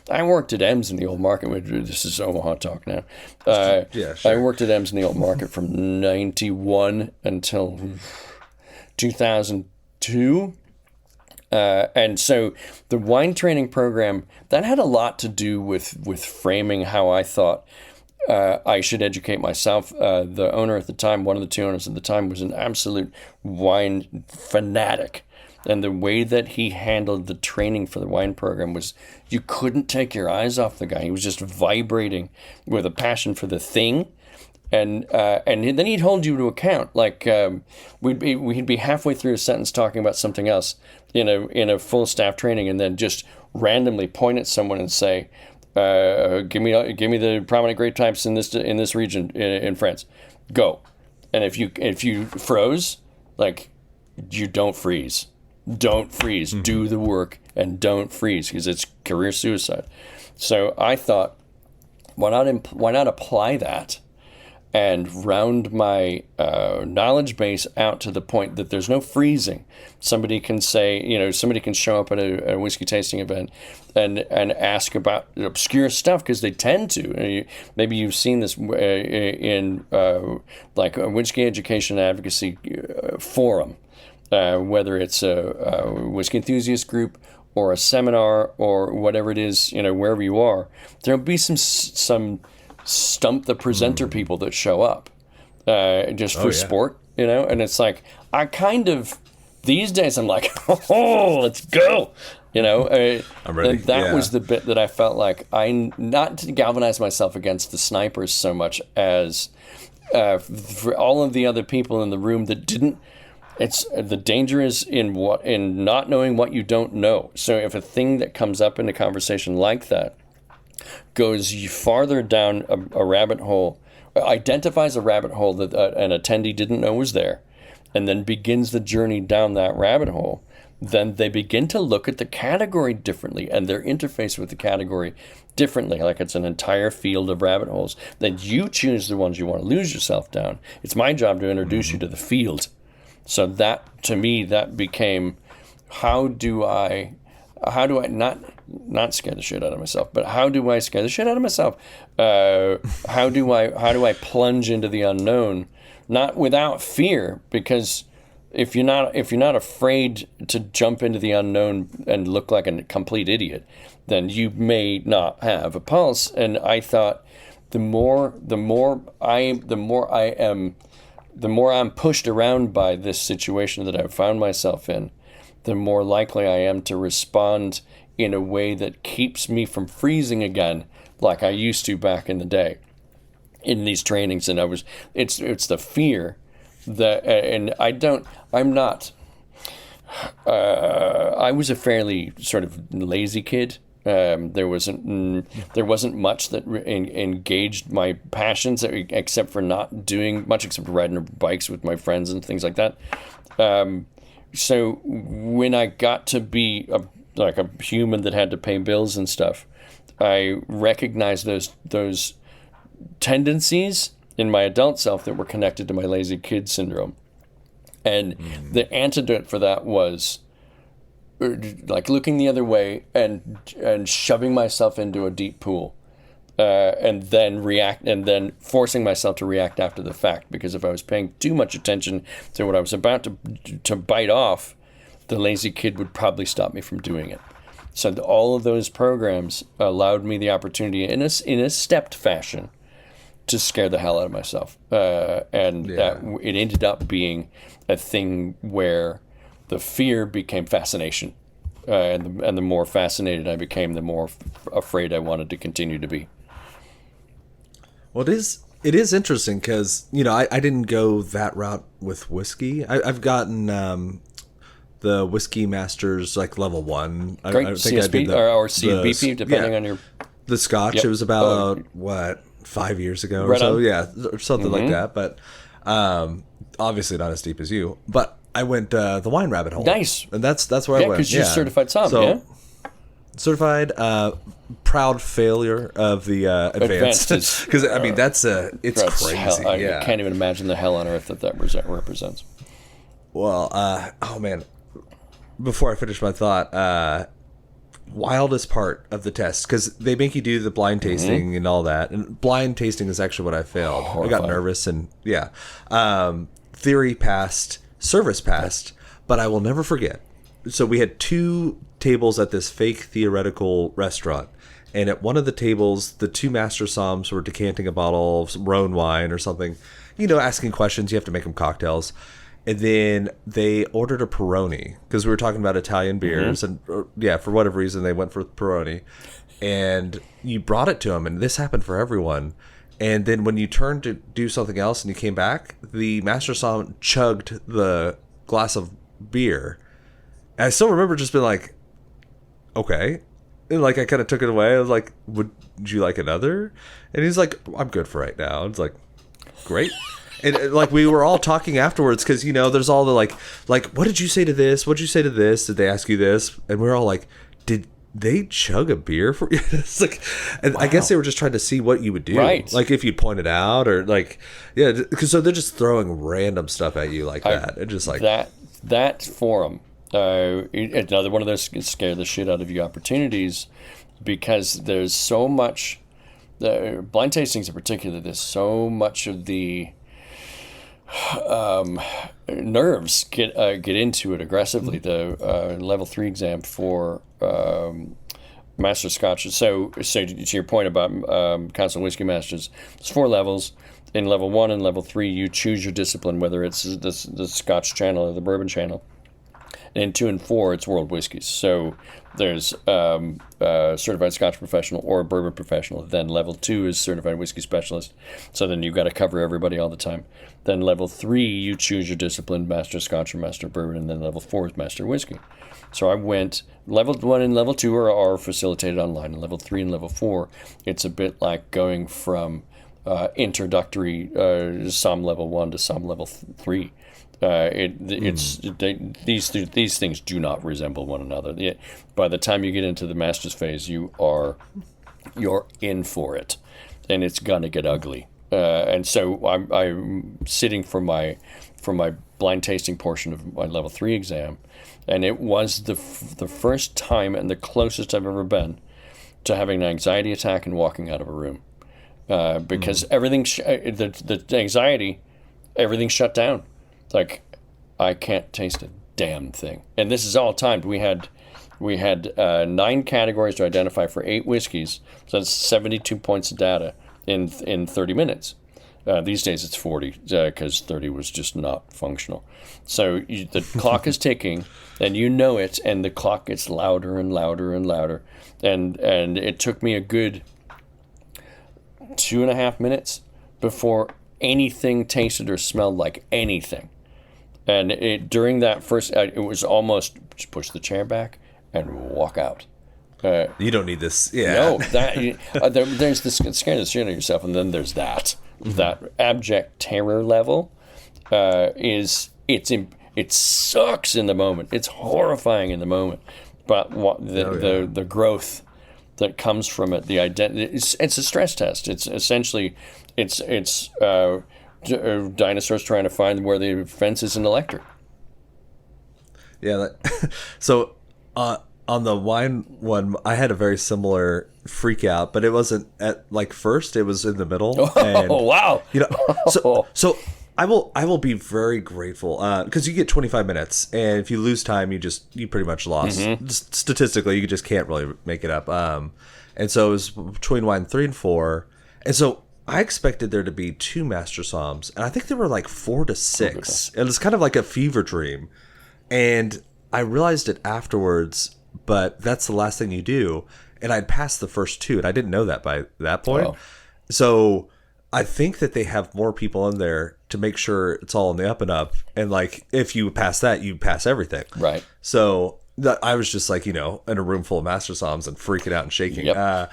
I worked at M's in the old market. This is Omaha talk now. Yeah, sure. I worked at M's in the old market from 91 until 2002. And so the wine training program, that had a lot to do with framing how I thought I should educate myself. The owner at the time, one of the two owners at the time, was an absolute wine fanatic. And the way that he handled the training for the wine program was, you couldn't take your eyes off the guy. He was just vibrating with a passion for the thing. And then he'd hold you to account. Like we'd be halfway through a sentence talking about something else in a full staff training, and then just randomly point at someone and say, "Give me the prominent grape types in this region in France. Go." And if you froze, like, you don't freeze. Don't freeze. Mm-hmm. Do the work and don't freeze, because it's career suicide. So I thought, why not apply that and round my knowledge base out to the point that there's no freezing. Somebody can say, somebody can show up at a whiskey tasting event and ask about obscure stuff, because they tend to. Maybe you've seen this in like a whiskey education advocacy forum, whether it's a whiskey enthusiast group or a seminar or whatever it is, wherever you are. There'll be some stump the presenter people that show up just for sport, and it's like, I kind of, these days I'm like, oh, let's go, I'm ready. That was the bit that I felt like not to galvanize myself against the snipers so much as for all of the other people in the room that didn't. It's the danger is in not knowing what you don't know. So if a thing that comes up in a conversation like that goes farther down a rabbit hole, identifies a rabbit hole that an attendee didn't know was there, and then begins the journey down that rabbit hole, then they begin to look at the category differently and their interface with the category differently, like it's an entire field of rabbit holes. Then you choose the ones you want to lose yourself down. It's my job to introduce you to the field. So that, to me, that became, how do I not scare the shit out of myself, but how do I scare the shit out of myself? How do I plunge into the unknown, not without fear, because if you're not afraid to jump into the unknown and look like a complete idiot, then you may not have a pulse. And I thought, the more I'm pushed around by this situation that I've found myself in, the more likely I am to respond in a way that keeps me from freezing again, like I used to back in the day in these trainings. And it's the fear that, and I was a fairly sort of lazy kid. There wasn't much that engaged my passions, except for not doing much, except for riding bikes with my friends and things like that. So when I got to be a human that had to pay bills and stuff, I recognized those tendencies in my adult self that were connected to my lazy kid syndrome. And the antidote for that was like looking the other way and shoving myself into a deep pool, and then forcing myself to react after the fact. Because if I was paying too much attention to what I was about to bite off, the lazy kid would probably stop me from doing it. So all of those programs allowed me the opportunity in a stepped fashion to scare the hell out of myself, and it ended up being a thing where the fear became fascination, and the more fascinated I became, the more afraid I wanted to continue to be. Well, it is interesting because, I didn't go that route with whiskey. I've gotten the Whiskey Masters like level 1. Great, I think CSP I did or CBP, depending on your... The Scotch. Yep. It was about, 5 years ago or so? Yeah, or something like that. But obviously not as deep as you. But I went the wine rabbit hole. Nice. And that's where I went. Because you're certified som, so, certified, proud failure of the advanced. Because, it's crazy. Hell, I can't even imagine the hell on earth that represents. Well, oh man, before I finish my thought, wildest part of the test, because they make you do the blind tasting and all that. And blind tasting is actually what I failed. I got nervous and theory passed, service passed, but I will never forget. So we had 2 tables at this fake theoretical restaurant. And at one of the tables, the 2 master somms were decanting a bottle of Rhone wine or something, asking questions. You have to make them cocktails. And then they ordered a Peroni, because we were talking about Italian beers. And for whatever reason, they went for Peroni. And you brought it to them, and this happened for everyone. And then when you turned to do something else and you came back, the master somm chugged the glass of beer. And I still remember just being like, okay. And I kind of took it away. I was like, would you like another? And he's like, I'm good for right now. It's like, great. And we were all talking afterwards because, there's all the like, what did you say to this? What did you say to this? Did they ask you this? And we're all like, did they chug a beer for you? It's like, and wow. I guess they were just trying to see what you would do. Right. Like if you'd point it out or because so they're just throwing random stuff at you like that. It's just like that forum. Another one of those scare the shit out of you opportunities, because there's so much, blind tastings in particular, there's so much of the nerves get into it aggressively. The level 3 exam for Master Scotch. So to your point about Council of Whisky Masters, there's 4 levels. In level 1 and level 3, you choose your discipline, whether it's the Scotch channel or the bourbon channel. And 2 and 4, it's world whiskeys. So there's certified Scotch professional or bourbon professional. Then level 2 is certified whiskey specialist. So then you've got to cover everybody all the time. Then level 3, you choose your discipline, Master Scotch or Master Bourbon. And then level 4 is Master Whiskey. So I went, level 1 and level 2 are facilitated online. And level 3 and level 4, it's a bit like going from introductory SOM level 1 to SOM level 3. These things do not resemble one another. By the time you get into the master's phase, you're in for it, and it's gonna get ugly. And so I'm sitting for my blind tasting portion of my level 3 exam, and it was the first time and the closest I've ever been to having an anxiety attack and walking out of a room, because everything the anxiety, everything shut down. Like, I can't taste a damn thing. And this is all timed. We had 9 categories to identify for 8 whiskeys. So that's 72 points of data in 30 minutes. These days it's 40 because 30 was just not functional. So the clock is ticking, and you know it, and the clock gets louder and louder and louder. And it took me a good 2.5 minutes before anything tasted or smelled like anything. And during that first, it was almost just push the chair back and walk out. You don't need this. Yeah. No, there's this scaring the shit out of yourself, and then there's that. That abject terror level it sucks in the moment. It's horrifying in the moment, but the growth that comes from it, the identity, it's a stress test. It's essentially it's dinosaurs trying to find where the fence is in electric. Yeah. So on the wine one, I had a very similar freak out, but it wasn't at first. It was in the middle. Oh, wow! So I will be very grateful because you get 25 minutes, and if you lose time, you pretty much lost. Just statistically, you just can't really make it up. And so it was between wine 3 and 4, and so I expected there to be 2 master somms, and I think there were 4 to 6. It was kind of like a fever dream, and I realized it afterwards. But that's the last thing you do, and I'd passed the first 2, and I didn't know that by that point. Oh. So I think that they have more people in there to make sure it's all in the up and up, and if you pass that, you pass everything. Right. So I was just in a room full of master somms and freaking out and shaking. Yep.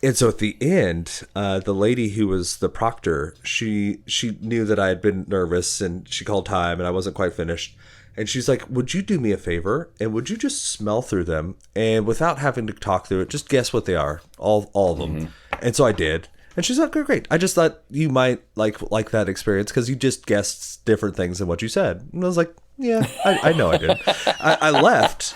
And so at the end, the lady who was the proctor, she knew that I had been nervous, and she called time, and I wasn't quite finished. And she's like, would you do me a favor, and would you just smell through them, and without having to talk through it, just guess what they are, all of them. And so I did. And she's like, great. I just thought you might like that experience because you just guessed different things than what you said. And I was like, yeah, I know I did. I left.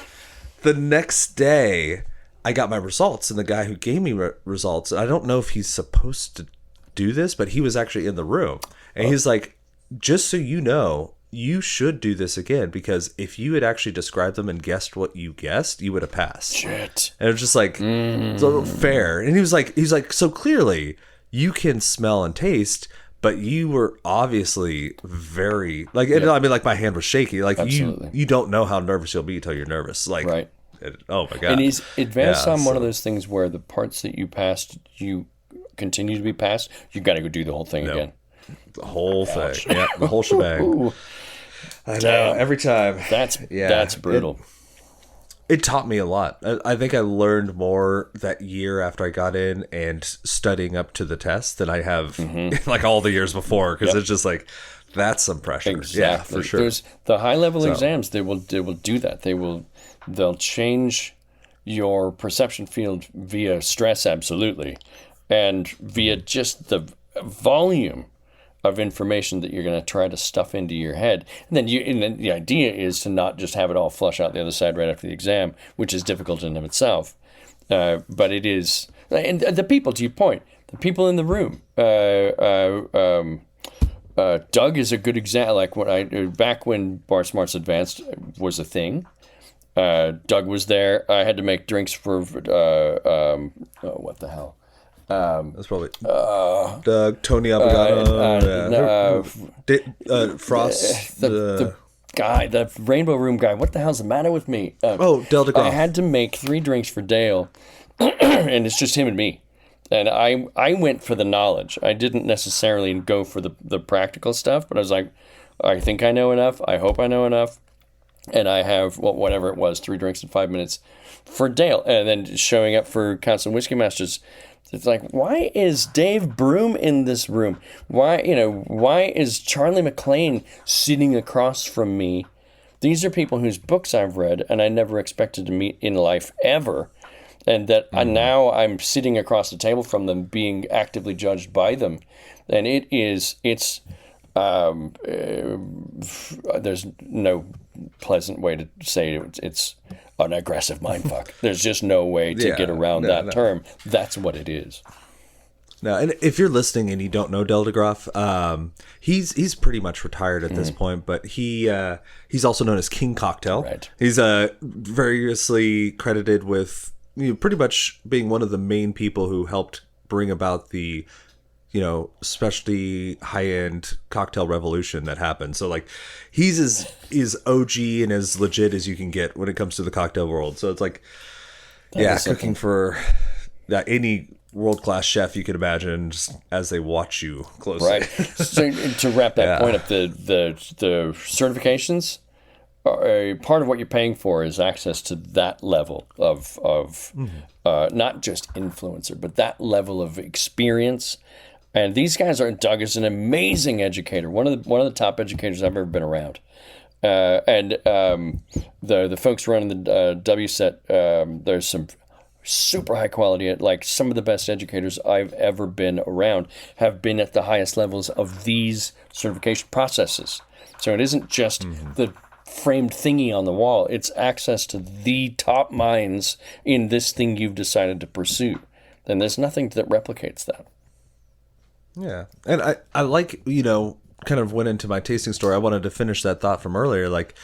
The next day, I got my results, and the guy who gave me results, I don't know if he's supposed to do this, but he was actually in the room. And he's like, just so you know, you should do this again, because if you had actually described them and guessed what you guessed, you would have passed. Shit. And it was just so fair. And he's like, so clearly you can smell and taste, but you were obviously very my hand was shaky. You don't know how nervous you'll be until you're nervous. Right. Oh my God. And is advanced on one of those things where the parts that you passed, you continue to be passed? You got to go do the whole thing again. The whole thing. Yeah, the whole shebang. Ooh. I know. Every time. That's brutal. It taught me a lot. I think I learned more that year after I got in and studying up to the test than I have in all the years before, because it's just that's some pressure. Exactly. Yeah, for sure. There's the high level exams. They will do that. They'll change your perception field via stress, absolutely, and via just the volume of information that you're going to try to stuff into your head. And then the idea is to not just have it all flush out the other side right after the exam, which is difficult in of itself. But it is, and the people, to your point, the people in the room. Doug is a good example. Back when Bar Smarts Advanced was a thing, Doug was there. I had to make drinks for, what the hell? That's probably Doug, Tony Abogano, Frost. guy, the Rainbow Room guy. What the hell's the matter with me? Del de Groff. I had to make 3 drinks for Dale, and it's just him and me. And I went for the knowledge. I didn't necessarily go for the practical stuff, but I was like, I think I know enough. I hope I know enough. And I have, whatever it was, 3 drinks in 5 minutes for Dale. And then showing up for Council of Whisky Masters, it's like, why is Dave Broom in this room? Why is Charlie McLean sitting across from me? These are people whose books I've read and I never expected to meet in life ever. And that now I'm sitting across the table from them, being actively judged by them. And it's there's no pleasant way to say it's an aggressive mindfuck. There's just no way to get around that term. That's what it is. No, and if you're listening and you don't know Del de Groff, he's pretty much retired at this point, but he's also known as King Cocktail. Right. He's variously credited with pretty much being one of the main people who helped bring about the specialty high-end cocktail revolution that happened. So like he's as OG and as legit as you can get when it comes to the cocktail world. So it's like cooking for any world-class chef you could imagine, just as they watch you closely. Right. So to wrap that point up, the certifications are part of what you're paying for is access to that level of not just influencer, but that level of experience. And these guys Doug is an amazing educator, one of the top educators I've ever been around. The folks running the WSET, there's some super high quality, like some of the best educators I've ever been around have been at the highest levels of these certification processes. So it isn't just the framed thingy on the wall, it's access to the top minds in this thing you've decided to pursue. And there's nothing that replicates that. Yeah. And I like, kind of went into my tasting story. I wanted to finish that thought from earlier. Like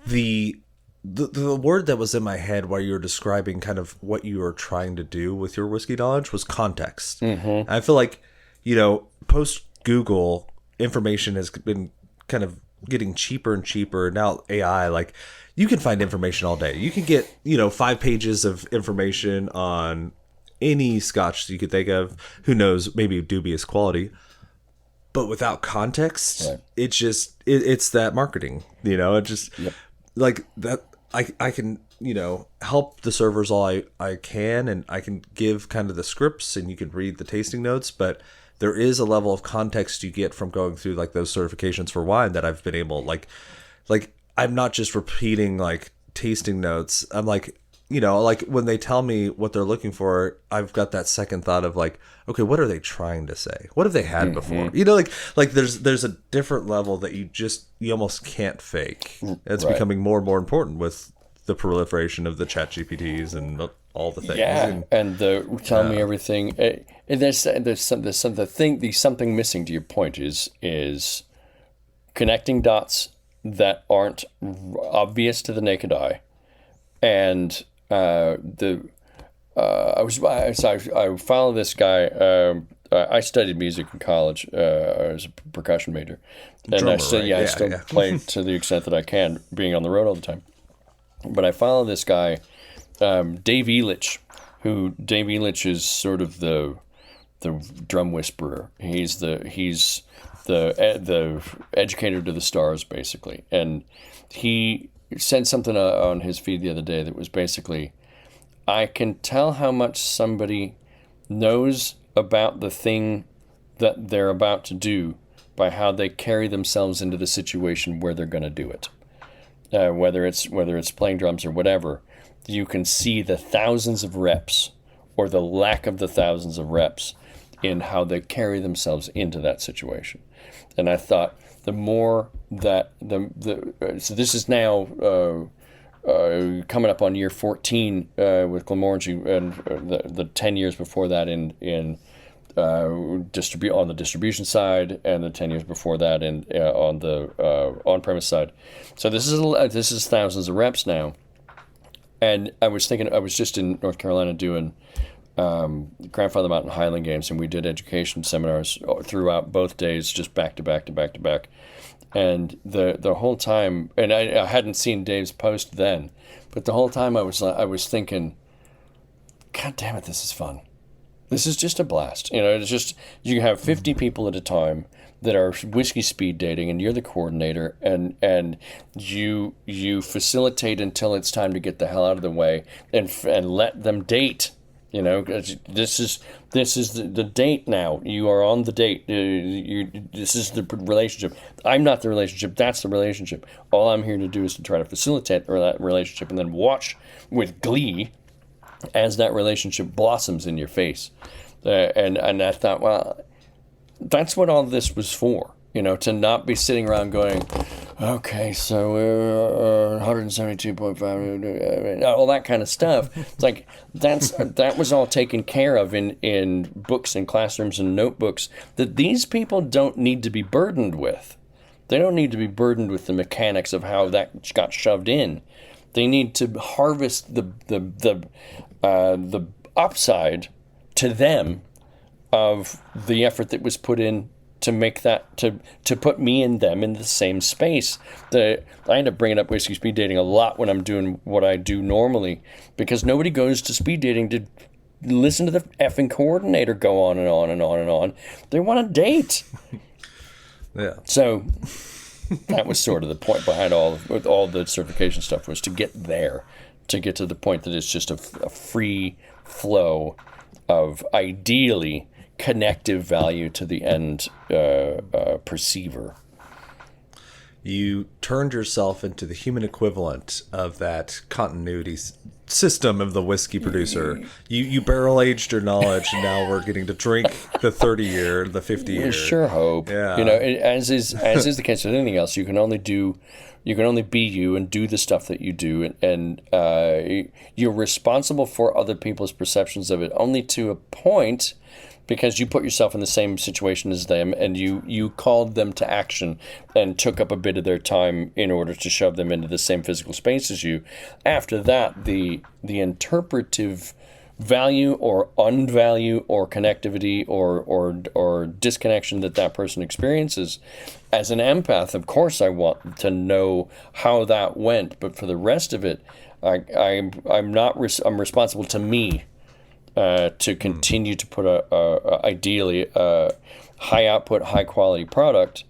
the word that was in my head while you were describing kind of what you were trying to do with your whiskey knowledge was context. Mm-hmm. I feel like, post Google, information has been kind of getting cheaper and cheaper. Now AI, like you can find information all day. You can get, 5 pages of information on any scotch you could think of, who knows, maybe dubious quality, but without context, right. It's that marketing, it just like that. I can, help the servers all I can, and I can give kind of the scripts and you can read the tasting notes, but there is a level of context you get from going through like those certifications for wine that I've been able, like I'm not just repeating like tasting notes. I'm like, like when they tell me what they're looking for, I've got that second thought of like, okay, what are they trying to say? What have they had before? Like there's a different level that you almost can't fake. It's becoming more and more important with the proliferation of the chat GPTs and all the things. Yeah, and the tell me everything. There's something missing to your point is connecting dots that aren't obvious to the naked eye, and I follow this guy. I studied music in college. I was a percussion major, and drummer, I still play to the extent that I can, being on the road all the time. But I follow this guy, Dave Elitch, who Dave Elitch is sort of the drum whisperer. He's the educator to the stars, basically, and he said something on his feed the other day that was basically, I can tell how much somebody knows about the thing that they're about to do by how they carry themselves into the situation where they're going to do it. Whether it's playing drums or whatever, you can see the thousands of reps or the lack of the thousands of reps in how they carry themselves into that situation. And I thought, the more that so this is now coming up on year 14 with Glenmorangie, and the 10 years before that in on the distribution side, and the 10 years before that on the on-premise side. So this is thousands of reps now. And I was thinking, I was just in North Carolina doing Grandfather Mountain Highland Games, and we did education seminars throughout both days, just back to back to back to back. And the whole time, and I hadn't seen Dave's post then, but the whole time I was thinking, God damn it, this is fun. This is just a blast. It's just, you have 50 people at a time that are whiskey speed dating, and you're the coordinator, and you facilitate until it's time to get the hell out of the way and let them date. This is the date now. You are on the date. This is the relationship. I'm not the relationship. That's the relationship. All I'm here to do is to try to facilitate that relationship, and then watch with glee as that relationship blossoms in your face. And I thought, well, that's what all this was for. To not be sitting around going, okay, so 172.5, all that kind of stuff. It's like that was all taken care of in books and classrooms and notebooks that these people don't need to be burdened with. They don't need to be burdened with the mechanics of how that got shoved in. They need to harvest the upside to them of the effort that was put in to make that, to put me and them in the same space. I end up bringing up whiskey speed dating a lot when I'm doing what I do normally, because nobody goes to speed dating to listen to the effing coordinator go on and on and on and on. They want to date. Yeah. So that was sort of the point behind all the certification stuff, was to get there, to get to the point that it's just a free flow of ideally connective value to the end perceiver. You turned yourself into the human equivalent of that continuity system of the whiskey producer. You barrel aged your knowledge, and now we're getting to drink the 30-year, the 50-year. I sure hope. Yeah. As is the case with anything else, you can only be you and do the stuff that you do, and you're responsible for other people's perceptions of it only to a point, because you put yourself in the same situation as them, and you called them to action and took up a bit of their time in order to shove them into the same physical space as you. After that, the interpretive value or unvalue or connectivity or disconnection that person experiences, as an empath, of course I want to know how that went, but for the rest of it, I'm responsible to me. To continue to put ideally a high output, high quality product.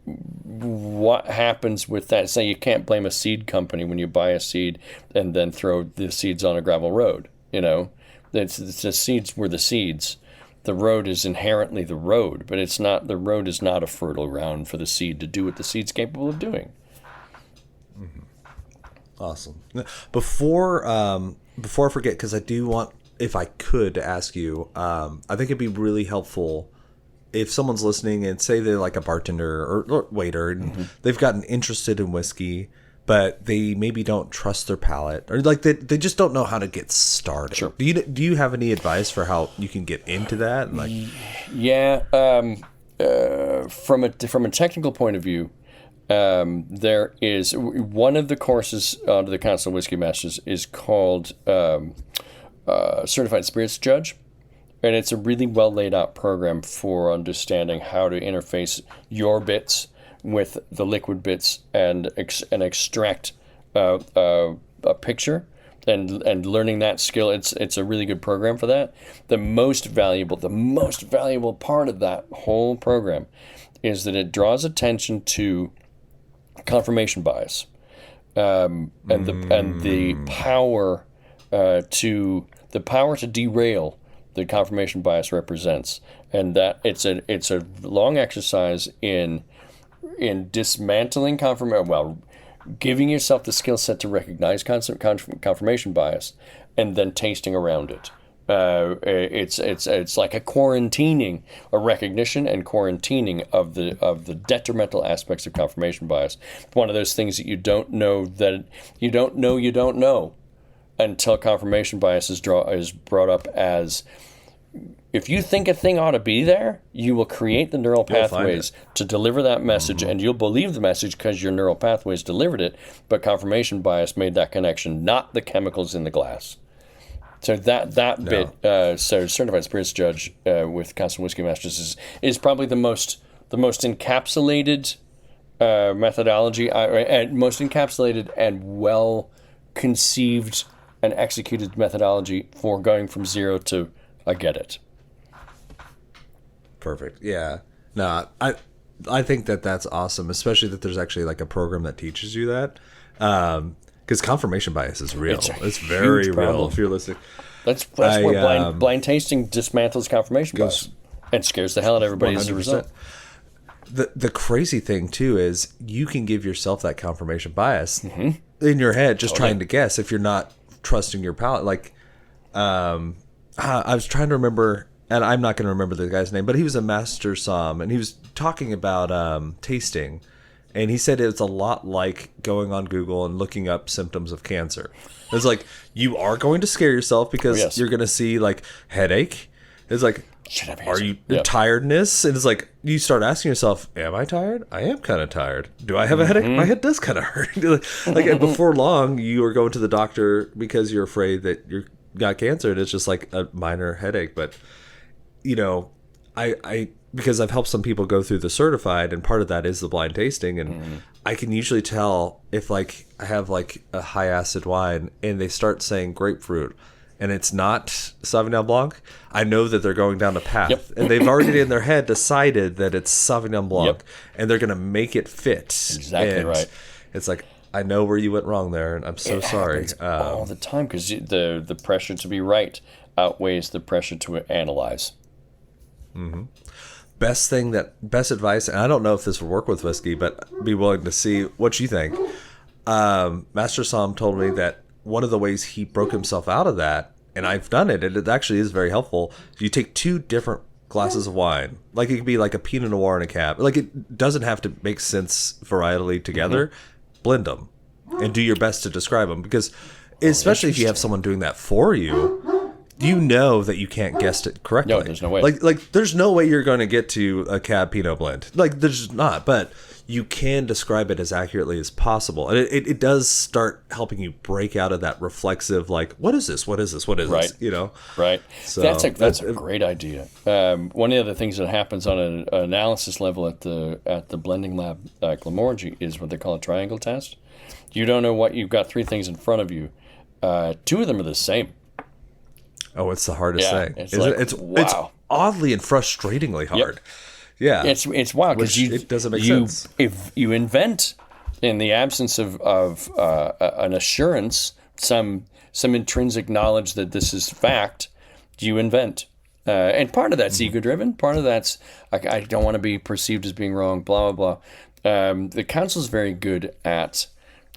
What happens with that? Say you can't blame a seed company when you buy a seed and then throw the seeds on a gravel road. It's the seeds were the seeds. The road is inherently the road, but it's not. The road is not a fertile ground for the seed to do what the seed's capable of doing. Mm-hmm. Awesome. Before I forget, because I do want, if I could, to ask you, I think it'd be really helpful if someone's listening and say they're like a bartender or waiter, and mm-hmm. they've gotten interested in whiskey, but they maybe don't trust their palate, or like they just don't know how to get started. Sure. Do you have any advice for how you can get into that? And like, yeah, from a technical point of view. There is one of the courses under the Council of Whisky Masters is called Certified Spirits Judge, and it's a really well laid out program for understanding how to interface your bits with the liquid bits and extract a picture and learning that skill. It's a really good program for that. The most valuable part of that whole program is that it draws attention to confirmation bias, and the power to derail that confirmation bias represents, and that it's a long exercise in dismantling confirmation. Well, giving yourself the skill set to recognize confirmation bias, and then tasting around it. It's like a quarantining, a recognition and quarantining of the detrimental aspects of confirmation bias. One of those things that you don't know until confirmation bias is brought up as, if you think a thing ought to be there, you will create the neural pathways to deliver that message, mm-hmm. and you'll believe the message because your neural pathways delivered it, but confirmation bias made that connection, not the chemicals in the glass. So that bit, so certified spirits judge with Council of Whisky Masters is probably the most encapsulated methodology, and most encapsulated and well conceived and executed methodology for going from zero to I get it. Perfect. Yeah. No, I think that's awesome, especially that there's actually like a program that teaches you that. Because confirmation bias is real. It's very real if you're listening. That's where blind tasting dismantles confirmation bias and scares the hell out of everybody 100%. As a result. The crazy thing too is you can give yourself that confirmation bias in your head just trying to guess if you're not trusting your palate. Like, I was trying to remember, and I'm not going to remember the guy's name, but he was a master som, and he was talking about tasting, and he said it's a lot like going on Google and looking up symptoms of cancer. It's like you are going to scare yourself because you're going to see like headache. It's like, are you tiredness? And it's like you start asking yourself, am I tired? I am kind of tired. Do I have a headache? My head does kind of hurt. Like before long, you are going to the doctor because you're afraid that you got cancer, and it's just like a minor headache. But you know, I because I've helped some people go through the certified, and part of that is the blind tasting, and I can usually tell if like I have like a high acid wine and they start saying grapefruit, and it's not Sauvignon Blanc, I know that they're going down a path. And they've already in their head decided that it's Sauvignon Blanc, and they're going to make it fit. Exactly right. It's like, I know where you went wrong there, and I'm so sorry. All the time, because the pressure to be right outweighs the pressure to analyze. Mm-hmm. Best advice, and I don't know if this will work with whiskey, but be willing to see what you think. Master Som told me that one of the ways he broke himself out of that, and I've done it, and it actually is very helpful. You take two different glasses of wine, like it could be like a Pinot Noir and a Cab. Like it doesn't have to make sense varietally together. Blend them and do your best to describe them, because especially if you have someone doing that for you, you know that you can't guess it correctly. No, there's no way. Like there's no way you're going to get to a Cab Pinot blend. Like there's not, but you can describe it as accurately as possible. And it does start helping you break out of that reflexive, like, what is this? What is this? What is this? You know? Right. So that's a great idea. One of the other things that happens on an analysis level at the blending lab at Glenmorangie is what they call a triangle test. You don't know what you've got. Three things in front of you. Two of them are the same. Oh, it's the hardest thing. It's oddly and frustratingly hard. Yep. Yeah, it's wild because it doesn't make sense. If you invent, in the absence of an assurance, some intrinsic knowledge that this is fact, you invent, and part of that's ego driven. Part of that's I don't want to be perceived as being wrong. Blah blah blah. The council is very good at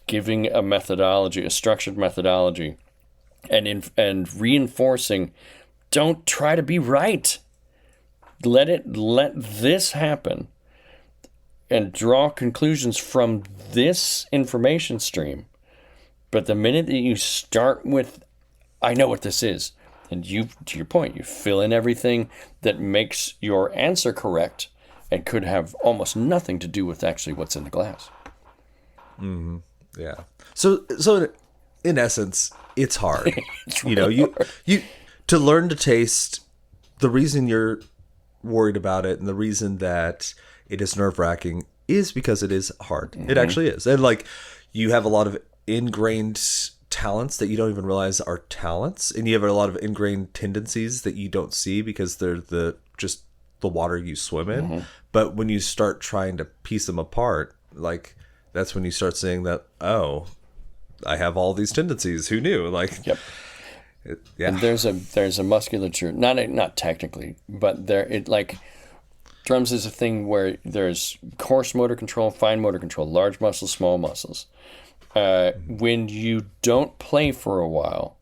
giving a methodology, a structured methodology, and reinforcing. Don't try to be right. Let this happen and draw conclusions from this information stream. But the minute that you start with, I know what this is, and you, to your point, you fill in everything that makes your answer correct and could have almost nothing to do with actually what's in the glass. Mm-hmm. Yeah. So in essence, it's hard. It's you know, really you to learn to taste. The reason you're worried about it and the reason that it is nerve-wracking is because it is hard. It actually is. And like you have a lot of ingrained talents that you don't even realize are talents, and you have a lot of ingrained tendencies that you don't see because they're the water you swim in. But when you start trying to piece them apart, like that's when you start saying that, oh, I have all these tendencies. Who knew? Like, yep. And there's a musculature, not technically, but drums is a thing where there's coarse motor control, fine motor control, large muscles, small muscles. When you don't play for a while,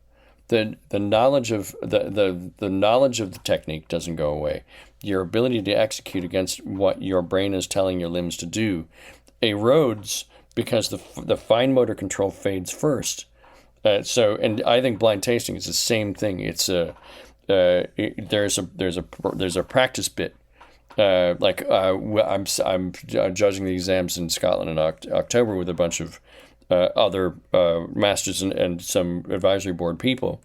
the knowledge of the knowledge of the technique doesn't go away. Your ability to execute against what your brain is telling your limbs to do erodes because the fine motor control fades first. And I think blind tasting is the same thing. It's there's a practice bit. I'm judging the exams in Scotland in October with a bunch of other masters and some advisory board people.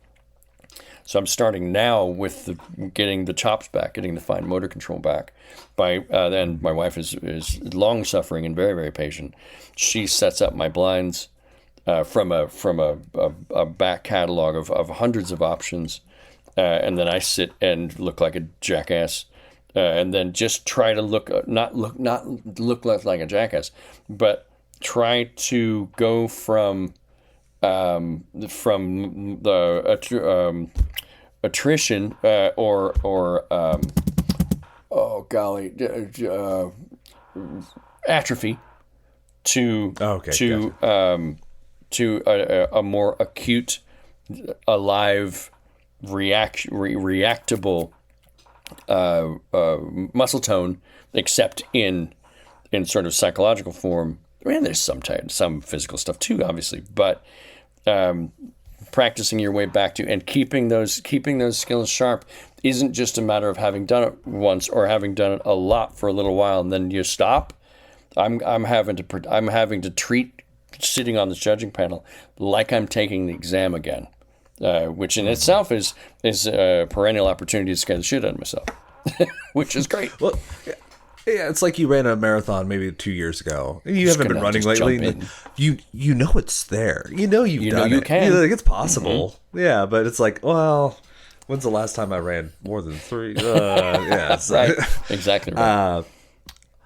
So I'm starting now with getting the chops back, getting the fine motor control back. Then my wife is long suffering and very, very patient. She sets up my blinds from a back catalog of hundreds of options, and then I sit and look like a jackass. And then just try to not look like a jackass, but try to go from the attrition atrophy to a more acute, alive, reactable muscle tone, except in sort of psychological form. I mean, there's some physical stuff too, obviously, but practicing your way back to and keeping those skills sharp isn't just a matter of having done it once or having done it a lot for a little while and then you stop. I'm having to treat sitting on the judging panel like I'm taking the exam again. Which in itself is a perennial opportunity to scare the shit out of myself, which is great. Well, yeah, it's like you ran a marathon maybe 2 years ago. You haven't been running lately. You know it's there. You know you've done it. Can. Like it's possible. Mm-hmm. Yeah, but it's like, well, when's the last time I ran more than 3? Yeah, right. Exactly right.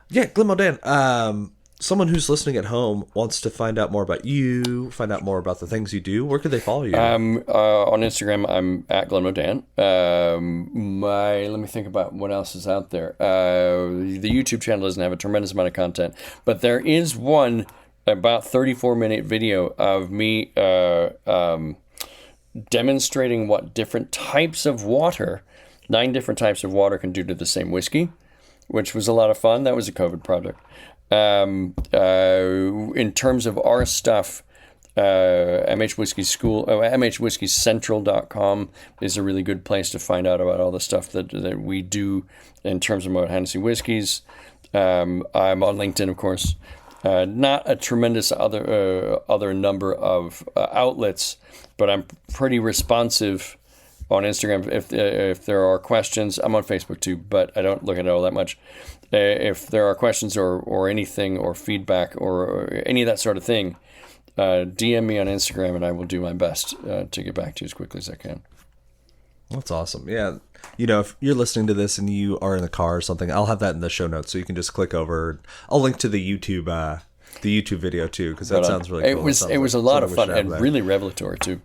Yeah, Glenmodan. Someone who's listening at home wants to find out more about you, find out more about the things you do. Where could they follow you? On Instagram, I'm at Glenmodan. Let me think about what else is out there. The YouTube channel doesn't have a tremendous amount of content, but there is one about 34-minute video of me demonstrating what different types of water, 9 different types of water can do to the same whiskey, which was a lot of fun. That was a COVID project. In terms of our stuff, MH Whiskey School, mhwhiskeycentral.com is a really good place to find out about all the stuff that we do in terms of Mount Hennessy whiskeys. I'm on LinkedIn, of course. Not a tremendous other number of outlets, but I'm pretty responsive on Instagram. If there are questions, I'm on Facebook too, but I don't look at it all that much. If there are questions or anything or feedback or any of that sort of thing, DM me on Instagram and I will do my best to get back to you as quickly as I can. That's awesome. Yeah. You know, if you're listening to this and you are in the car or something, I'll have that in the show notes so you can just click over. I'll link to the YouTube video too, because that sounds really cool. It was a lot of fun and really revelatory too.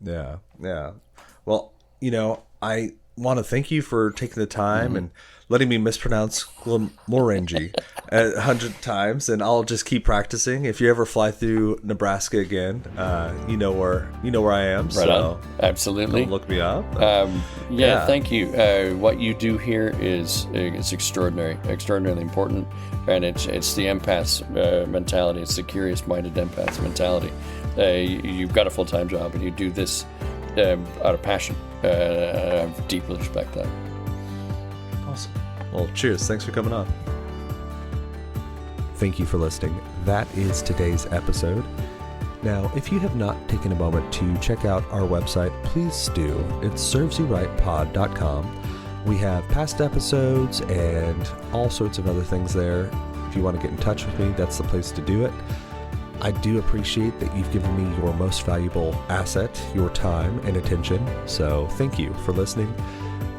Yeah. Yeah. Well, you know, I want to thank you for taking the time and letting me mispronounce Glenmorangie 100 times, and I'll just keep practicing. If you ever fly through Nebraska again, you know where I am. Right so on. Absolutely. Don't look me up. Yeah, thank you. What you do here is extraordinarily important, and it's the empath's mentality. It's the curious-minded empath's mentality. You've got a full-time job, and you do this out of passion. I deeply respect that. Awesome. Well, cheers. Thanks for coming on. Thank you for listening. That is today's episode. Now, if you have not taken a moment to check out our website, please do. It's servesyouRightPod.com. We have past episodes and all sorts of other things there. If you want to get in touch with me, that's the place to do it. I do appreciate that you've given me your most valuable asset, your time and attention. So thank you for listening.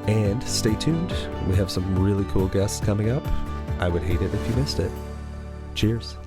And stay tuned. We have some really cool guests coming up. I would hate it if you missed it. Cheers.